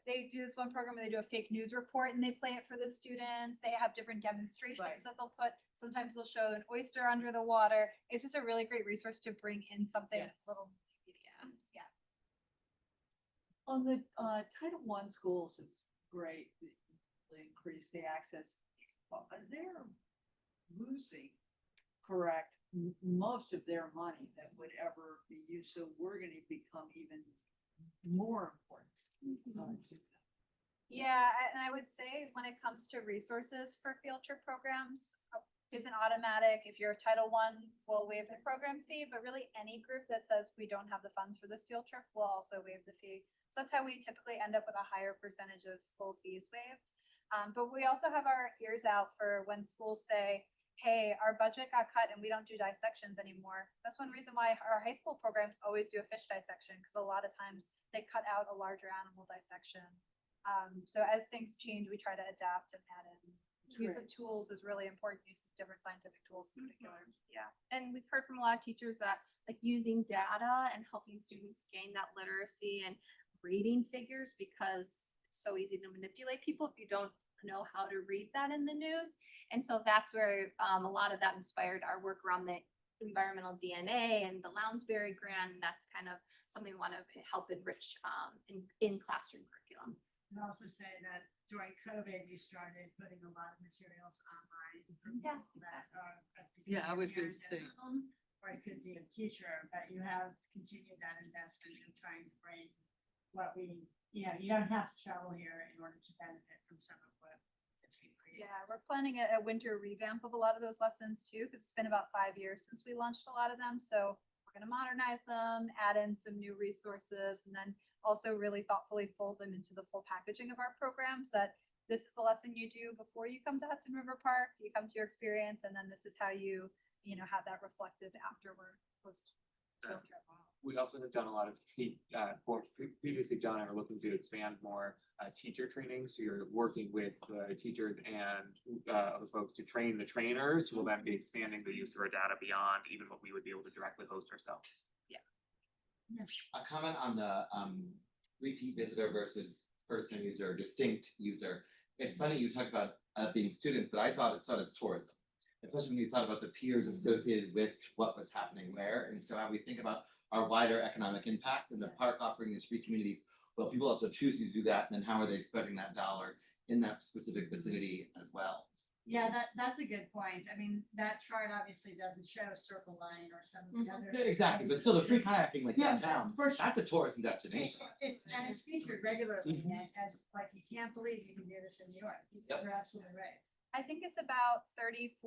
they do this one program where they do a fake news report and they play it for the students. They have different demonstrations Right. that they'll put. Sometimes they'll show an oyster under the water. It's just a really great resource to bring in something Yes. little multimedia. Yeah. On the Title I schools, it's great, that they increase the access. They're losing, correct, most of their money that would ever be used, so we're gonna become even more important. Yeah, and I would say when it comes to resources for field trip programs, isn't automatic. If you're a Title I, we'll waive the program fee, but really any group that says we don't have the funds for this field trip will also waive the fee. So that's how we typically end up with a higher percentage of full fees waived. But we also have our ears out for when schools say, hey, our budget got cut and we don't do dissections anymore. That's one reason why our high school programs always do a fish dissection, because a lot of times they cut out a larger animal dissection. So as things change, we try to adapt and add in use of tools is really important, use of different scientific tools in particular. Yeah, and we've heard from a lot of teachers that like using data and helping students gain that literacy and reading figures, because it's so easy to manipulate people if you don't know how to read that in the news. And so that's where a lot of that inspired our work around the environmental DNA and the Lounsbury grant. And that's kind of something we want to help enrich in classroom curriculum. And also say that during COVID, you started putting a lot of materials online. for Yes, people that are. Yeah, I was going to parent say. at home, Or it could be a teacher, but you have continued that investment in trying to bring what we, you don't have to travel here in order to benefit from some of what it's being created. Yeah, we're planning a winter revamp of a lot of those lessons too, because it's been about 5 years since we launched a lot of them. So we're gonna modernize them, add in some new resources, and then also really thoughtfully fold them into the full packaging of our programs, that this is the lesson you do before you come to Hudson River Park, you come to your experience, and then this is how you have that reflective afterward post field trip. We also have done a lot of previously done and are looking to expand more teacher training. So you're working with the teachers and other folks to train the trainers, who will then be expanding the use of our data beyond even what we would be able to directly host ourselves. A comment on the repeat visitor versus first time user, or distinct user. It's funny you talked about being students, but I thought it started as tourism. Especially when you thought about the peers associated with what was happening where, and so how we think about our wider economic impact and the park offering these free communities. Well, people also choose to do that, and then how are they spending that dollar in that specific vicinity as well? Yeah, that's a good point. I mean, that chart obviously doesn't show Circle Line or some of the other. Yeah, exactly, but still the free kayaking like Yeah, downtown, for sure. that's a tourism destination. It's featured regularly as like, you can't believe you can do this in New York. Yep. You're absolutely right. I think it's about 34%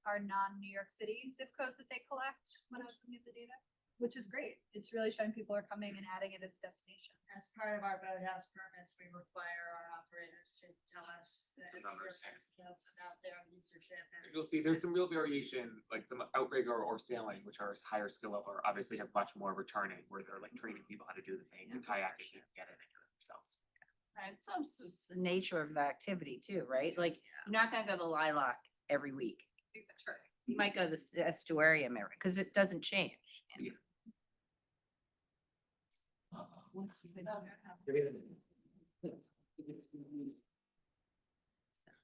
are non-New York City zip codes that they collect when I was looking at the data, which is great. It's really showing people are coming and adding it as a destination. As part of our boathouse permits, we require our operators to tell us The numbers, about their usership. and- You'll see there's some real variation, like some outrigger or sailing, which are higher skill level, or obviously have much more returning, where they're like training people how to do the thing, and kayaking and get it and do it themselves. And some the nature of the activity too, right? Like, you're not gonna go to the Lilac every week. Exactly. You might go to the estuarium area, because it doesn't change. Yeah.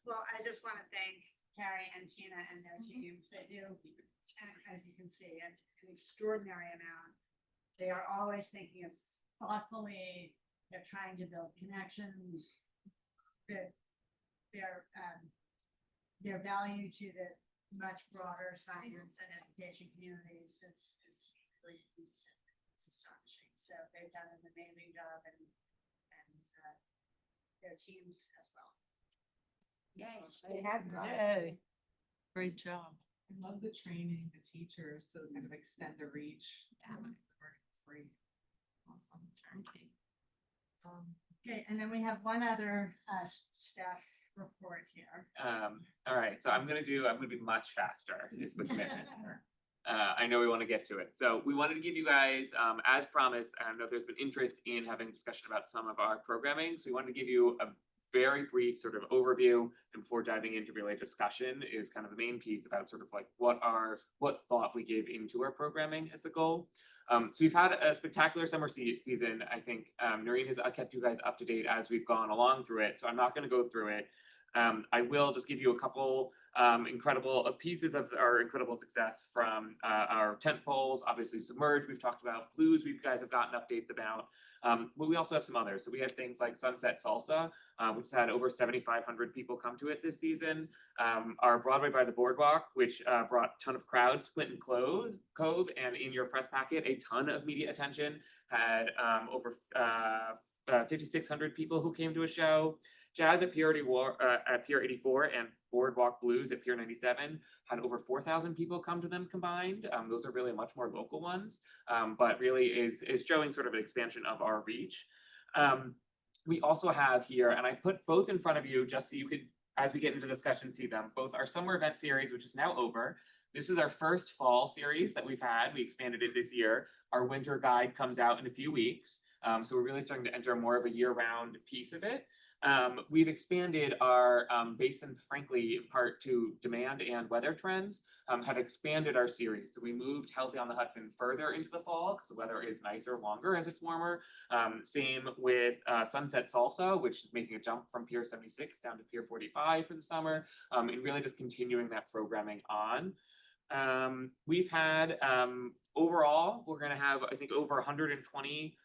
Well, I just want to thank Carrie and Tina and their teams. They do, as you can see, an extraordinary amount. They are always thinking of thoughtfully, they're trying to build connections. Their value to the much broader science and education communities is really, it's astonishing. So they've done an amazing job, and their teams as well. They have. Yay. Great job. I love the training, the teachers, so kind of extend the reach. It's great. Awesome. Turnkey. Okay, and then we have one other staff report here. All right, so I'm gonna be much faster, is the commitment here. I know we want to get to it. So we wanted to give you guys, as promised, I know there's been interest in having a discussion about some of our programming. So we wanted to give you a very brief sort of overview, and before diving into really discussion is kind of the main piece about sort of like what thought we give into our programming as a goal. So we've had a spectacular summer season. I think Noreen has kept you guys up to date as we've gone along through it. So I'm not going to go through it. I will just give you a couple incredible pieces of our incredible success from our tent poles. Obviously, Submerge, we've talked about. Blues, we guys have gotten updates about. But we also have some others. So we have things like Sunset Salsa, which has had over 7,500 people come to it this season. Our Broadway by the Boardwalk, which brought a ton of crowds, Clinton Cove, and in your press packet, a ton of media attention, had over 5,600 people who came to a show. Jazz at Pier 84 and Boardwalk Blues at Pier 97 had over 4,000 people come to them combined. Those are really much more local ones, but really is showing sort of an expansion of our reach. We also have here, and I put both in front of you just so you could, as we get into discussion, see them, both our summer event series, which is now over. This is our first fall series that we've had. We expanded it this year. Our winter guide comes out in a few weeks. So we're really starting to enter more of a year-round piece of it. We've expanded our basin, frankly, in part to demand and weather trends, have expanded our series. So we moved Healthy on the Hudson further into the fall because the weather is nicer, longer as it's warmer. Same with Sunset Salsa, which is making a jump from Pier 76 down to Pier 45 for the summer, and really just continuing that programming on. We've had overall, we're going to have, I think, over 120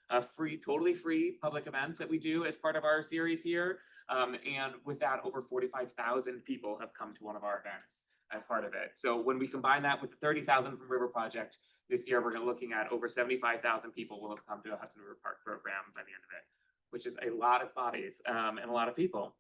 totally free public events that we do as part of our series here. And with that, over 45,000 people have come to one of our events as part of it. So when we combine that with the 30,000 from River Project this year, we're looking at over 75,000 people will have come to the Hudson River Park program by the end of it, which is a lot of bodies and a lot of people.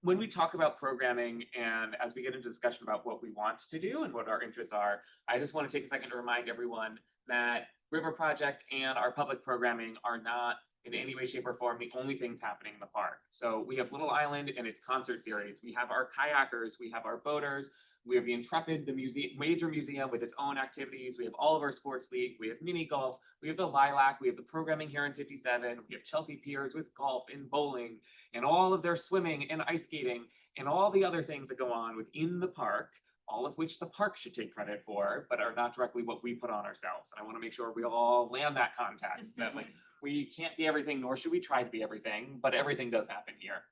When we talk about programming and as we get into discussion about what we want to do and what our interests are, I just want to take a second to remind everyone that River Project and our public programming are not in any way, shape, or form the only things happening in the park. So we have Little Island and its concert series. We have our kayakers, we have our boaters, we have the Intrepid, the major museum with its own activities. We have all of our sports league. We have mini golf. We have the Lilac. We have the programming here in 57. We have Chelsea Piers with golf and bowling and all of their swimming and ice skating and all the other things that go on within the park, all of which the park should take credit for, but are not directly what we put on ourselves. And I want to make sure we all land that context that like we can't be everything, nor should we try to be everything, but everything does happen here.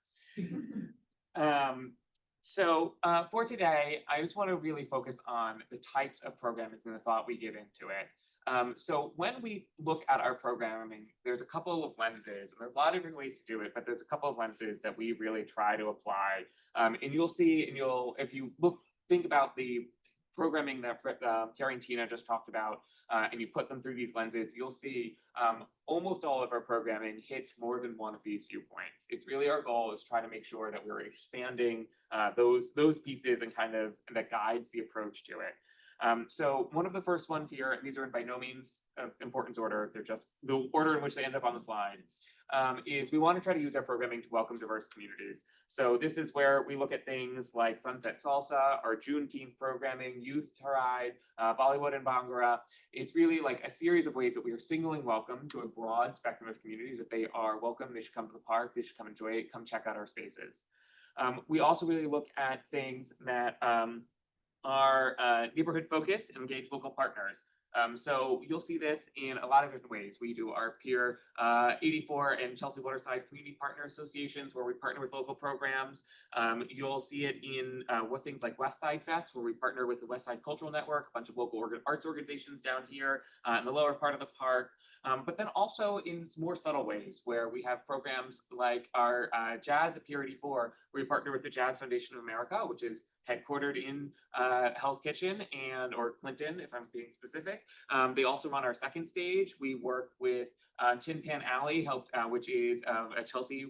So for today, I just want to really focus on the types of programming and the thought we give into it. So when we look at our programming, there's a couple of lenses, and there's a lot of different ways to do it, but there's a couple of lenses that we really try to apply. And you'll see, and if you think about the programming that Carrie and Tina just talked about, and you put them through these lenses, you'll see almost all of our programming hits more than one of these viewpoints. It's really our goal is to try to make sure that we're expanding those pieces and kind of that guides the approach to it. So one of the first ones here, and these are by no means importance order, they're just the order in which they end up on the slide, is we want to try to use our programming to welcome diverse communities. So this is where we look at things like Sunset Salsa, our Juneteenth programming, Youth Ride, Bollywood and Bhangra. It's really like a series of ways that we are signaling welcome to a broad spectrum of communities, that they are welcome, they should come to the park, they should come enjoy it, come check out our spaces. We also really look at things that are neighborhood focused and engage local partners. So you'll see this in a lot of different ways. We do our Pier 84 and Chelsea Waterside Community Partner Associations, where we partner with local programs. You'll see it in things like West Side Fest, where we partner with the West Side Cultural Network, a bunch of local arts organizations down here in the lower part of the park. But then also in more subtle ways, where we have programs like our Jazz at Pier 84, where we partner with the Jazz Foundation of America, which is headquartered in Hell's Kitchen or Clinton, if I'm being specific. They also run our second stage. We work with Tin Pan Alley, which is a Chelsea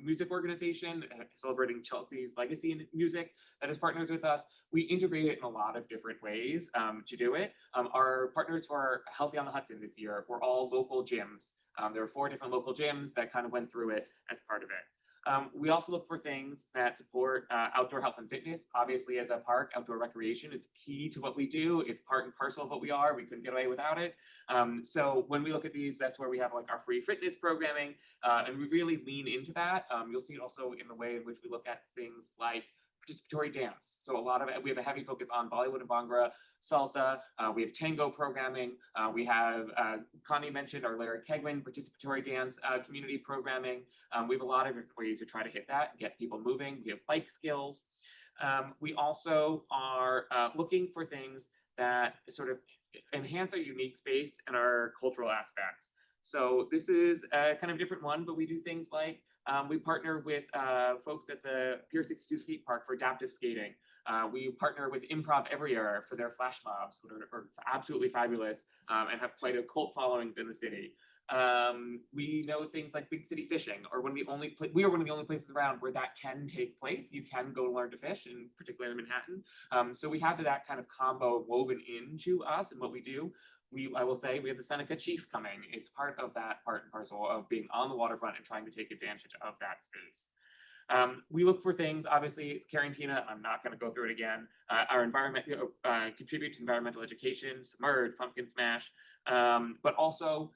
music organization celebrating Chelsea's legacy in music that is partners with us. We integrate it in a lot of different ways to do it. Our partners for Healthy on the Hudson this year were all local gyms. There were 4 different local gyms that kind of went through it as part of it. We also look for things that support outdoor health and fitness. Obviously, as a park, outdoor recreation is key to what we do. It's part and parcel of what we are. We couldn't get away without it. So when we look at these, that's where we have like our free fitness programming, and we really lean into that. You'll see it also in the way in which we look at things like participatory dance. So we have a heavy focus on Bollywood and Bhangra, salsa. We have tango programming. We have, Connie mentioned our Larry Kegwin participatory dance community programming. We have a lot of different ways to try to hit that and get people moving. We have bike skills. We also are looking for things that sort of enhance our unique space and our cultural aspects. So this is a kind of different one, but we do things like we partner with folks at the Pier 62 skate park for adaptive skating. We partner with Improv Every Year for their flash mobs, which are absolutely fabulous and have quite a cult following within the city. We know things like big city fishing, or we are one of the only places around where that can take place. You can go learn to fish, in particular in Manhattan. So we have that kind of combo woven into us and what we do. I will say we have the Seneca Chief coming. It's part of that part and parcel of being on the waterfront and trying to take advantage of that space. We look for things, obviously, it's Carrie and Tina, I'm not going to go through it again. Our environment, contribute to environmental education, Submerge, Pumpkin Smash, but also,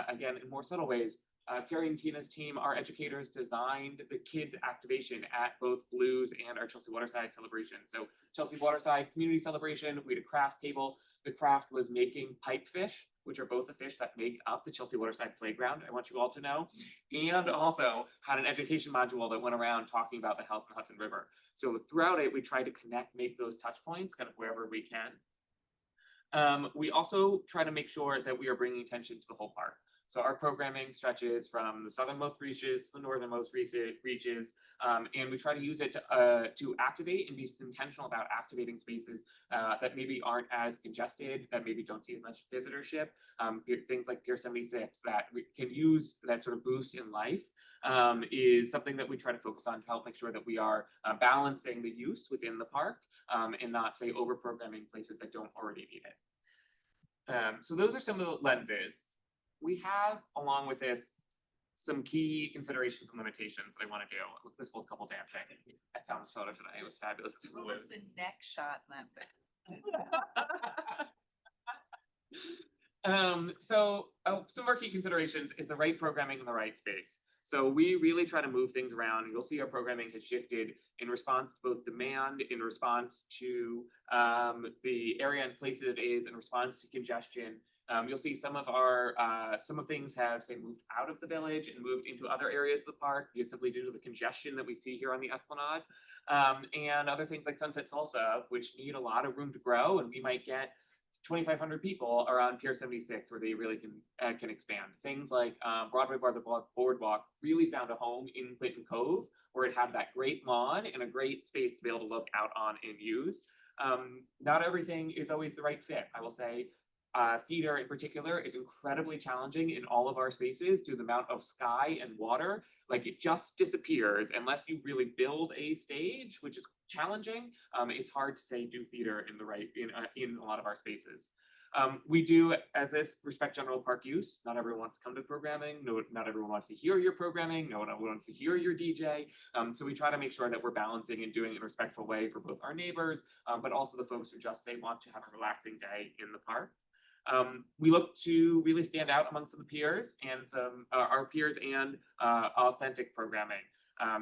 again, in more subtle ways, Carrie and Tina's team, our educators designed the kids activation at both Blues and our Chelsea Waterside celebration. So Chelsea Waterside community celebration, we had a crafts table. The craft was making pipefish, which are both the fish that make up the Chelsea Waterside playground, I want you all to know. And also had an education module that went around talking about the health of the Hudson River. So throughout it, we tried to make those touch points kind of wherever we can. We also try to make sure that we are bringing attention to the whole park. So our programming stretches from the southernmost reaches to the northernmost reaches, and we try to use it to activate and be intentional about activating spaces that maybe aren't as congested, that maybe don't see as much visitorship. Things like Pier 76 that we can use that sort of boost in life is something that we try to focus on to help make sure that we are balancing the use within the park and not say over programming places that don't already need it. So those are some of the lenses. We have, along with this, some key considerations and limitations that I want to do. Look at this old couple dancing. I found this photo today. It was fabulous. What was the neck shot in that? Some of our key considerations is the right programming in the right space. So we really try to move things around. You'll see our programming has shifted in response to both demand, in response to the area and place it is, in response to congestion. You'll see some of things have, say, moved out of the village and moved into other areas of the park, simply due to the congestion that we see here on the Esplanade. And other things like Sunset Salsa, which need a lot of room to grow, and we might get 2,500 people around Pier 76 where they really can expand. Things like Broadway Bar the Boardwalk really found a home in Clinton Cove, where it had that great lawn and a great space to be able to look out on and use. Not everything is always the right fit, I will say. Theater in particular is incredibly challenging in all of our spaces due to the amount of sky and water. Like, it just disappears unless you really build a stage, which is challenging. It's hard to say do theater in a lot of our spaces. We do, as this, respect general park use. Not everyone wants to come to programming. No, not everyone wants to hear your programming. No one wants to hear your DJ. So we try to make sure that we're balancing and doing it in a respectful way for both our neighbors, but also the folks who just say want to have a relaxing day in the park. We look to really stand out amongst the peers and our peers and authentic programming.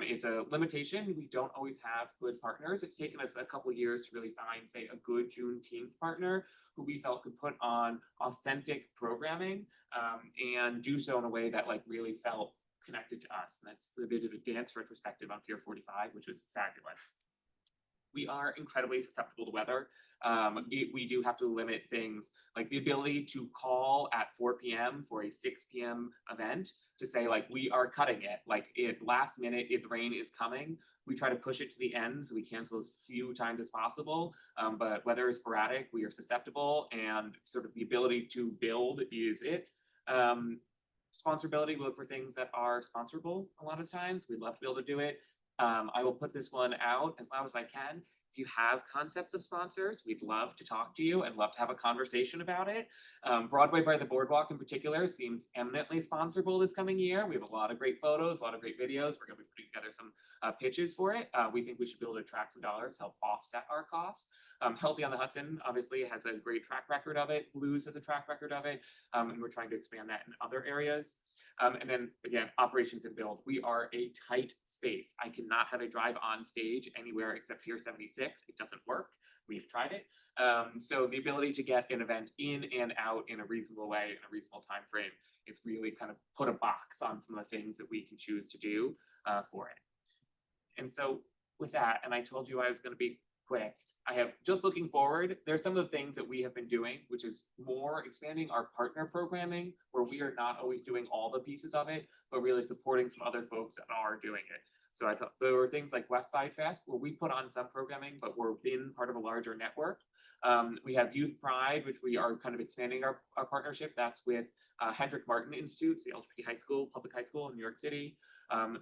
It's a limitation. We don't always have good partners. It's taken us a couple years to really find, say, a good Juneteenth partner who we felt could put on authentic programming and do so in a way that really felt connected to us. And that's the bit of a dance retrospective on Pier 45, which was fabulous. We are incredibly susceptible to weather. We do have to limit things like the ability to call at 4 p.m. for a 6 p.m. event to say, we are cutting it. Last minute, if the rain is coming, we try to push it to the end so we cancel as few times as possible. But weather is sporadic, we are susceptible, and sort of the ability to build is it. Sponsorability, we look for things that are sponsorable a lot of times. We'd love to be able to do it. I will put this one out as loud as I can. If you have concepts of sponsors, we'd love to talk to you and love to have a conversation about it. Broadway by the Boardwalk in particular seems eminently sponsorable this coming year. We have a lot of great photos, a lot of great videos. We're going to be putting together some pitches for it. We think we should be able to attract some dollars to help offset our costs. Healthy on the Hudson obviously has a great track record of it. Blues has a track record of it. And we're trying to expand that in other areas. And then again, operations and build. We are a tight space. I cannot have a drive on stage anywhere except Pier 76. It doesn't work. We've tried it. So the ability to get an event in and out in a reasonable way, in a reasonable time frame, is really kind of put a box on some of the things that we can choose to do for it. And so with that, and I told you I was going to be quick, I have, just looking forward, there's some of the things that we have been doing, which is more expanding our partner programming, where we are not always doing all the pieces of it, but really supporting some other folks that are doing it. So I thought there were things like West Side Fest, where we put on some programming, but we're in part of a larger network. We have Youth Pride, which we are kind of expanding our partnership. That's with Hendrick Martin Institute, the LGBT high school, public high school in New York City.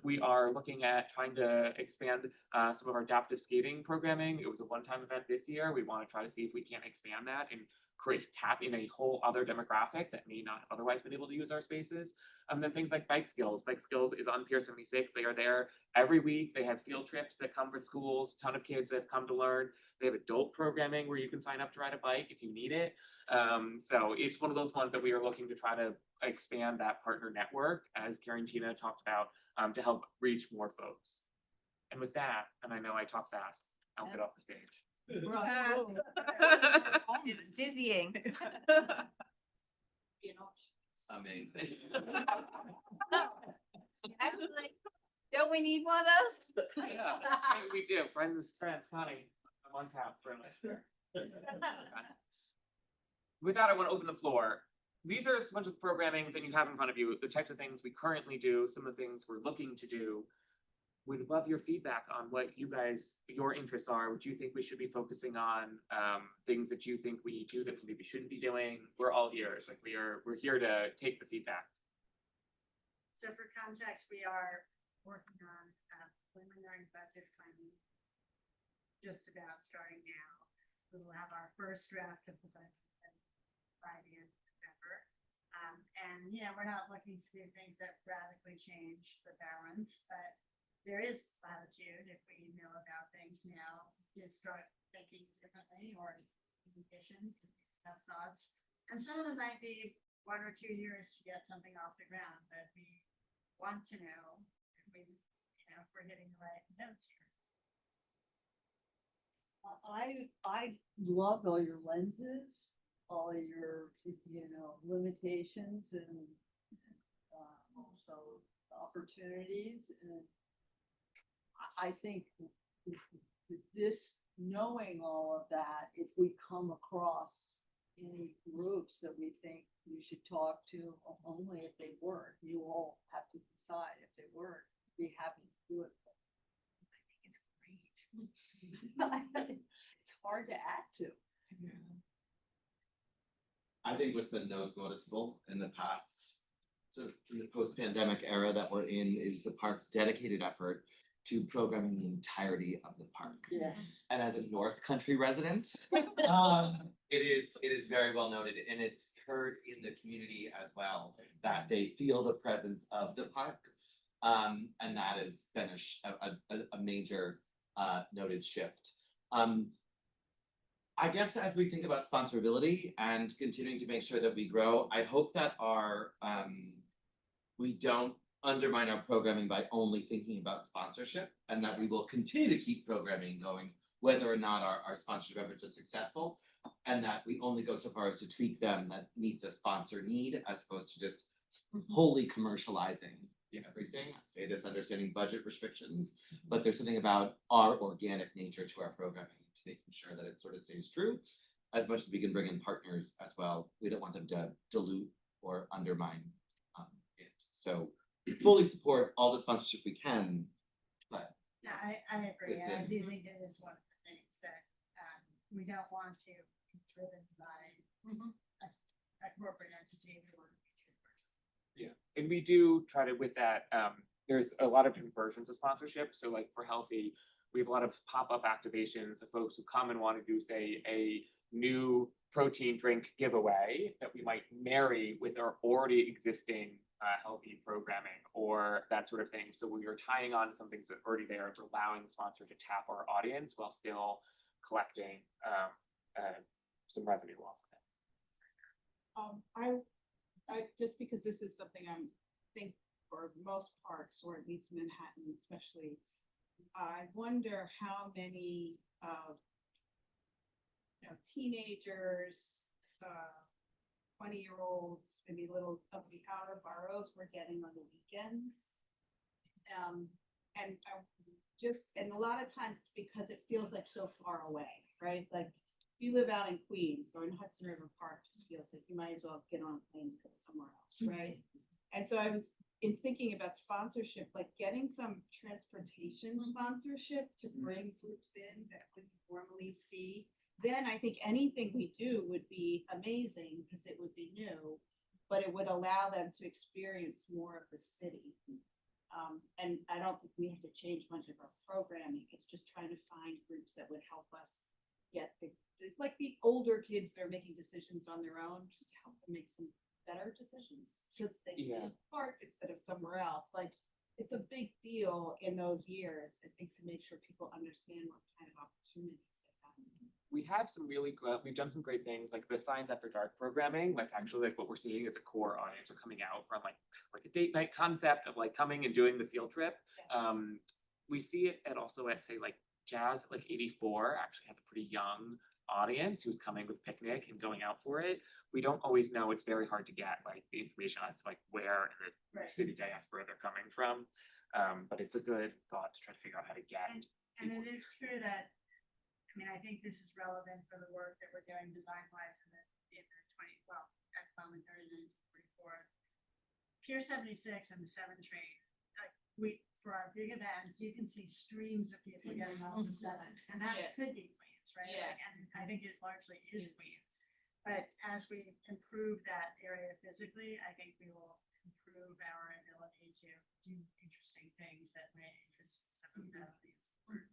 We are looking at trying to expand some of our adaptive skating programming. It was a one-time event this year. We want to try to see if we can expand that and tap in a whole other demographic that may not have otherwise been able to use our spaces. And then things like Bike Skills. Bike Skills is on Pier 76. They are there every week. They have field trips that come for schools, ton of kids that have come to learn. They have adult programming where you can sign up to ride a bike if you need it. So it's one of those ones that we are looking to try to expand that partner network, as Karen Tina talked about, to help reach more folks. And with that, and I know I talk fast, I'll get off the stage. It's dizzying. Amazing. Actually, don't we need one of those? Yeah, we do. Friends, honey. I'm on tap for With that, I want to open the floor. These are a bunch of programmings that you have in front of you, the types of things we currently do, some of the things we're looking to do. We'd love your feedback on what you guys, your interests are, what you think we should be focusing on, things that you think we do that we maybe shouldn't be doing. We're all ears. Like we're here to take the feedback. So for context, we are working on preliminary budget planning, just about starting now. We will have our first draft of the budget by the end of November. And we're not looking to do things that radically change the balance, but there is latitude if we know about things now to start thinking differently, or in addition, have thoughts. And some of them might be 1 or 2 years to get something off the ground, but we want to know if if we're hitting the right notes here. I loved all your lenses, all your, limitations and also opportunities. And I think this, knowing all of that, if we come across any groups that we think you should talk to, only if they work, you all have to decide if they work, be happy to do it. I think it's great. It's hard to add to. I think what's been most noticeable in the past, sort of in the post-pandemic era that we're in, is the park's dedicated effort to programming the entirety of the park. Yes. And as a North Country resident, it is very well noted, and it's heard in the community as well, that they feel the presence of the park. And that has been a major noted shift. I guess as we think about sponsorability and continuing to make sure that we grow, I hope that we don't undermine our programming by only thinking about sponsorship, and that we will continue to keep programming going, whether or not our sponsorship efforts are successful, and that we only go so far as to tweak them that meets a sponsor need, as opposed to just wholly commercializing everything. I say this understanding budget restrictions, but there's something about our organic nature to our programming, to making sure that it sort of stays true, as much as we can bring in partners as well. We don't want them to dilute or undermine it. So fully support all the sponsorship we can, but Yeah, I agree. And I do think it is one of the things that we don't want to be driven by a corporate entity or Yeah, and we do try to, with that, there's a lot of different versions of sponsorship. So like for Healthy, we have a lot of pop-up activations of folks who come and want to do, say, a new protein drink giveaway that we might marry with our already existing Healthy programming or that sort of thing. So we are tying on to something that's already there, to allowing the sponsor to tap our audience while still collecting some revenue off of it. I just because this is something I'm think for most parks, or at least Manhattan especially, I wonder how many teenagers, 20-year-olds, maybe little of the out of ROs we're getting on the weekends. And a lot of times it's because it feels like so far away, right? Like if you live out in Queens, going to Hudson River Park just feels like you might as well get on a plane and go somewhere else, right? And so I was thinking about sponsorship, like getting some transportation sponsorship to bring groups in that wouldn't normally see. Then I think anything we do would be amazing because it would be new, but it would allow them to experience more of the city. And I don't think we have to change much of our programming. It's just trying to find groups that would help us get the older kids that are making decisions on their own, just to help them make some better decisions so that they can park instead of somewhere else. Like it's a big deal in those years, I think, to make sure people understand what kind of opportunities they have. We have some really, we've done some great things, like the Science After Dark programming, that's actually like what we're seeing as a core audience are coming out from like a date night concept of like coming and doing the field trip. We see it at also at say like Jazz, like 84 actually has a pretty young audience who's coming with picnic and going out for it. We don't always know, it's very hard to get like the information as to like where in the Right. city diaspora they're coming from. But it's a good thought to try to figure out how to get. And it is true that, I mean, I think this is relevant for the work that we're doing design wise in the 20, well, at the moment, 39-44. Pier 76 and the 7 train, like for our big events, you can see streams of people getting off the 7, and that could be Queens, right? Yeah. Like, and I think it largely is Queens. But as we improve that area physically, I think we will improve our ability to do interesting things that may interest some of that audience more.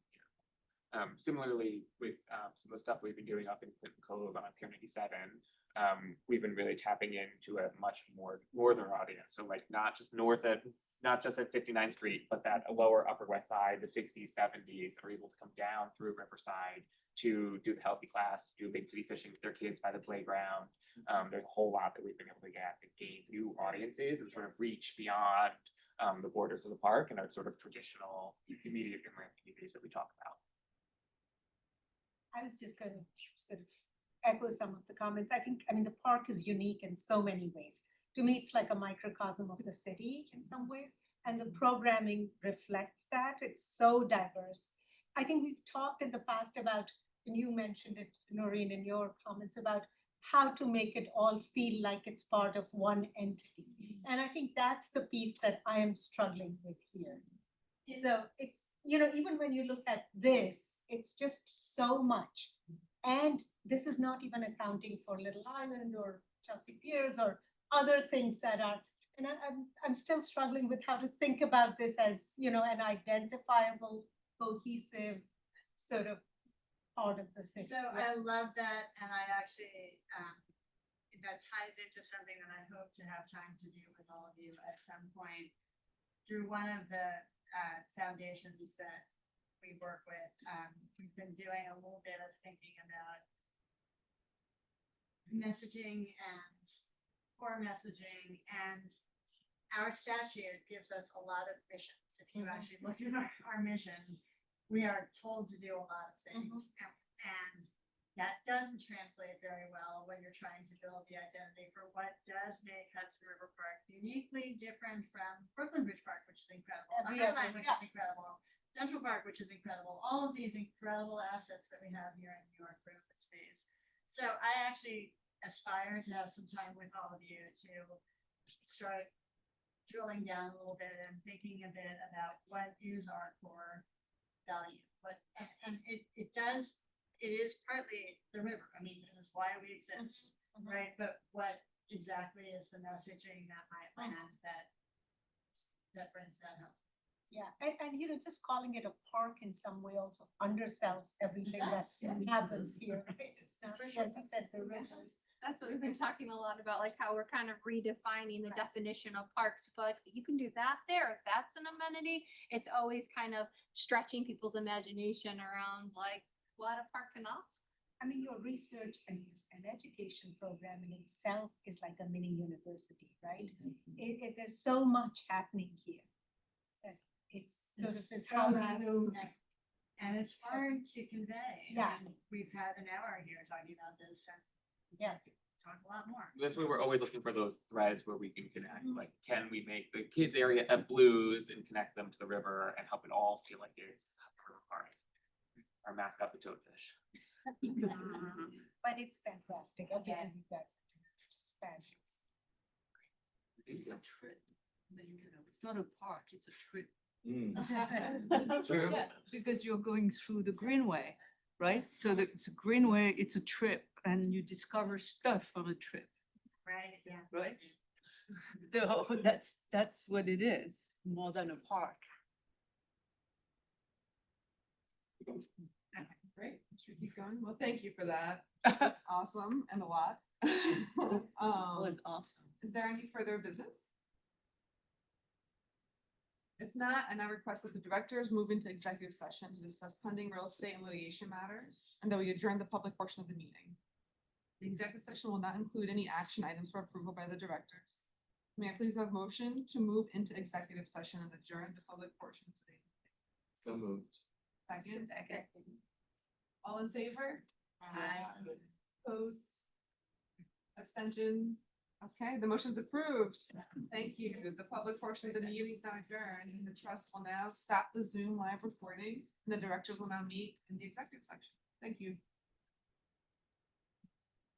Similarly with some of the stuff we've been doing up in Clinton Cove on Pier 97, we've been really tapping into a much more northern audience. So like not just at 59th Street, but that lower Upper West Side, the 60s, 70s are able to come down through Riverside to do the healthy class, do big city fishing with their kids by the playground. There's a whole lot that we've been able to get and gain new audiences and sort of reach beyond the borders of the park and our sort of traditional immediate inland communities that we talk about. I was just going to sort of echo some of the comments. I mean, the park is unique in so many ways. To me, it's like a microcosm of the city in some ways, and the programming reflects that. It's so diverse. I think we've talked in the past about, and you mentioned it, Noreen, in your comments about how to make it all feel like it's part of one entity. And I think that's the piece that I am struggling with here. So it's, you know, even when you look at this, it's just so much. And this is not even accounting for Little Island or Chelsea Piers or other things that are, and I'm still struggling with how to think about this as, you know, an identifiable, cohesive sort of part of the city. So I love that, and I actually, that ties into something that I hope to have time to do with all of you at some point. Through one of the foundations that we work with, we've been doing a little bit of thinking about messaging and core messaging, and our statute gives us a lot of missions. If you actually look at our mission, we are told to do a lot of things, and that doesn't translate very well when you're trying to build the identity for what does make Hudson River Park uniquely different from Brooklyn Bridge Park, which is incredible, Highline, which is incredible, Central Park, which is incredible, all of these incredible assets that we have here in New York for open space. So I actually aspire to have some time with all of you to start drilling down a little bit and thinking a bit about what is our core value. But and it is partly the river. I mean, it is why we exist, right? But what exactly is the messaging that might land that brings that home? Yeah, and you know, just calling it a park in some way also undersells everything that happens here. Right? It's not, For sure. like you said, the rivers. That's what we've been talking a lot about, like how we're kind of redefining the definition of parks. People are like, you can do that there, if that's an amenity. It's always kind of stretching people's imagination around like what a park can offer. I mean, your research and education program in itself is like a mini university, right? There's so much happening here. It's sort of this how do you, and it's hard to convey. Yeah. And we've had an hour here talking about this, and Yeah. talk a lot more. That's why we're always looking for those threads where we can connect, like, can we make the kids area a blues and connect them to the river and help it all feel like it's part of our mascot, the toadfish. but it's fantastic. Everything you guys are doing is just fabulous. Trip. It's not a park, it's a trip. True. Yeah, because you're going through the Greenway, right? So it's a Greenway, it's a trip, and you discover stuff on a trip, Right, yeah. right? So that's what it is, more than a park. Great, should we keep going? Well, thank you for that. That's awesome and a lot. It was awesome. Is there any further business? If not, I now request that the directors move into executive session to discuss pending real estate and litigation matters, and that we adjourn the public portion of the meeting. The executive session will not include any action items for approval by the directors. May I please have motion to move into executive session and adjourn the public portion of today's meeting? So moved. Second. All in favor? Opposed? Abstention? Okay, the motion's approved. Thank you. The public portion of the meeting is now adjourned, and the trust will now stop the Zoom live recording, and the directors will now meet in the executive section. Thank you.